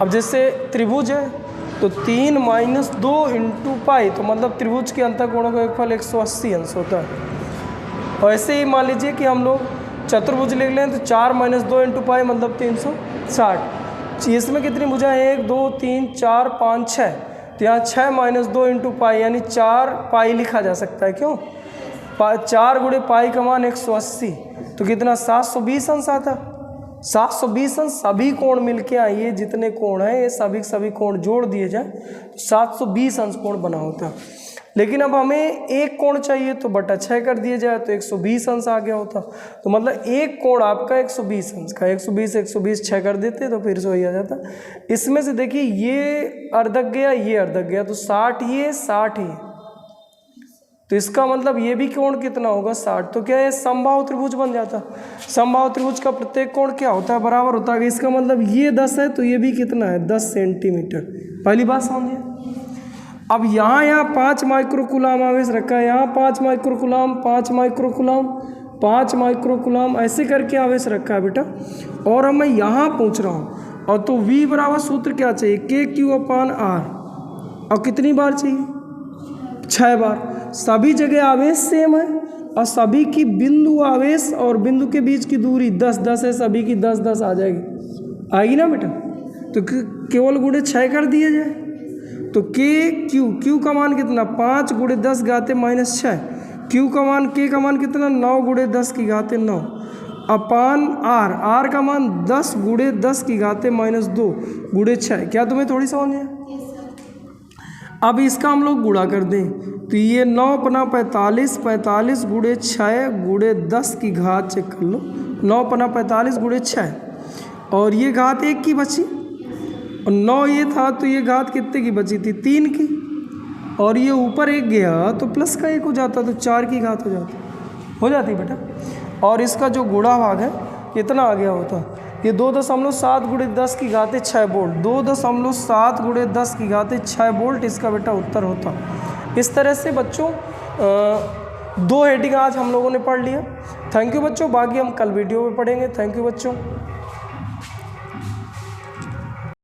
अब जैसे त्रिभुज है तो 3 - 2 इंटू पाई, तो मतलब त्रिभुज के अंतःकोणों का योगफल 180 अंश होता है। और ऐसे ही मान लीजिए कि हम लोग चतुर्भुज लिख लें तो 4 - 2 इंटू पाई मतलब 360। इसमें कितनी भुजा है? 1 2 3 4 5 6, तो यहाँ 6 - 2 इंटू पाई यानी 4 पाई लिखा जा सकता है। क्यों? 4 × पाई का मान 180, तो कितना 720 अंश आता। 720 अंश सभी कोण मिलके आइए, जितने कोण हैं ये सभी कोण जोड़ दिए जाए तो 720 अंश कोण बना होता है। लेकिन अब हमें एक कोण चाहिए तो बटा 6 कर दिया जाए तो 120 अंश आ गया होता। तो मतलब एक कोण आपका 120 अंश का, 120 6 कर देते तो फिर से वही आ जाता। इसमें से देखिए ये अर्धक गया, ये अर्धक गया, तो 60 ही है, 60 ही है। तो इसका मतलब ये भी कोण कितना होगा 60। तो क्या है समबाहु त्रिभुज बन जाता। समबाहु त्रिभुज का प्रत्येक कोण क्या होता है बराबर होता है। इसका मतलब ये 10 है तो ये भी कितना है 10 सेंटीमीटर। पहली बात समझिए। अब यहाँ 5 माइक्रोकुलाम आवेश रखा है, यहाँ 5 माइक्रोकुलाम 5 माइक्रोकुलाम 5 माइक्रोकुलाम ऐसे करके आवेश रखा है बेटा। और अब मैं यहाँ पूछ रहा हूँ और तो V बराबर सूत्र क्या चाहिए KQ/R। और कितनी बार चाहिए 6 बार। सभी जगह आवेश सेम है और सभी की बिंदु आवेश और बिंदु के बीच की दूरी 10-10 है, सभी की 10-10 आ जाएगी, आएगी ना बेटा। तो केवल गुणे 6 कर दिया जाए तो Q का मान कितना 5 × 10 घाते -6। Q का मान K का मान कितना 9 × 10 की घाते 9 अपान R का मान 10 × 10 की घाते -2 × 6। क्या तुम्हें थोड़ी समझ है। अब इसका हम लोग गुणा कर दें तो ये 9 पना 45 45 × 6 × 10 की घात चेक कर लो। 9 पना 45 × 6 और ये घात 1 की बची और 9 ये था तो ये घात कितने की बची थी 3 की। और ये ऊपर 1 गया तो प्लस का 1 हो जाता तो 4 की घात हो जाती बेटा। और इसका जो गुणा भाग है कितना आ गया होता ये 2.7 × 10 की घाते 6 वोल्ट। 2.7 × 10 की घाते 6 वोल्ट इसका बेटा उत्तर होता। इस तरह से बच्चों 2 हेडिंग आज हम लोगों ने पढ़ लिया। थैंक यू बच्चों, बाकी हम कल वीडियो में पढ़ेंगे। थैंक यू बच्चों।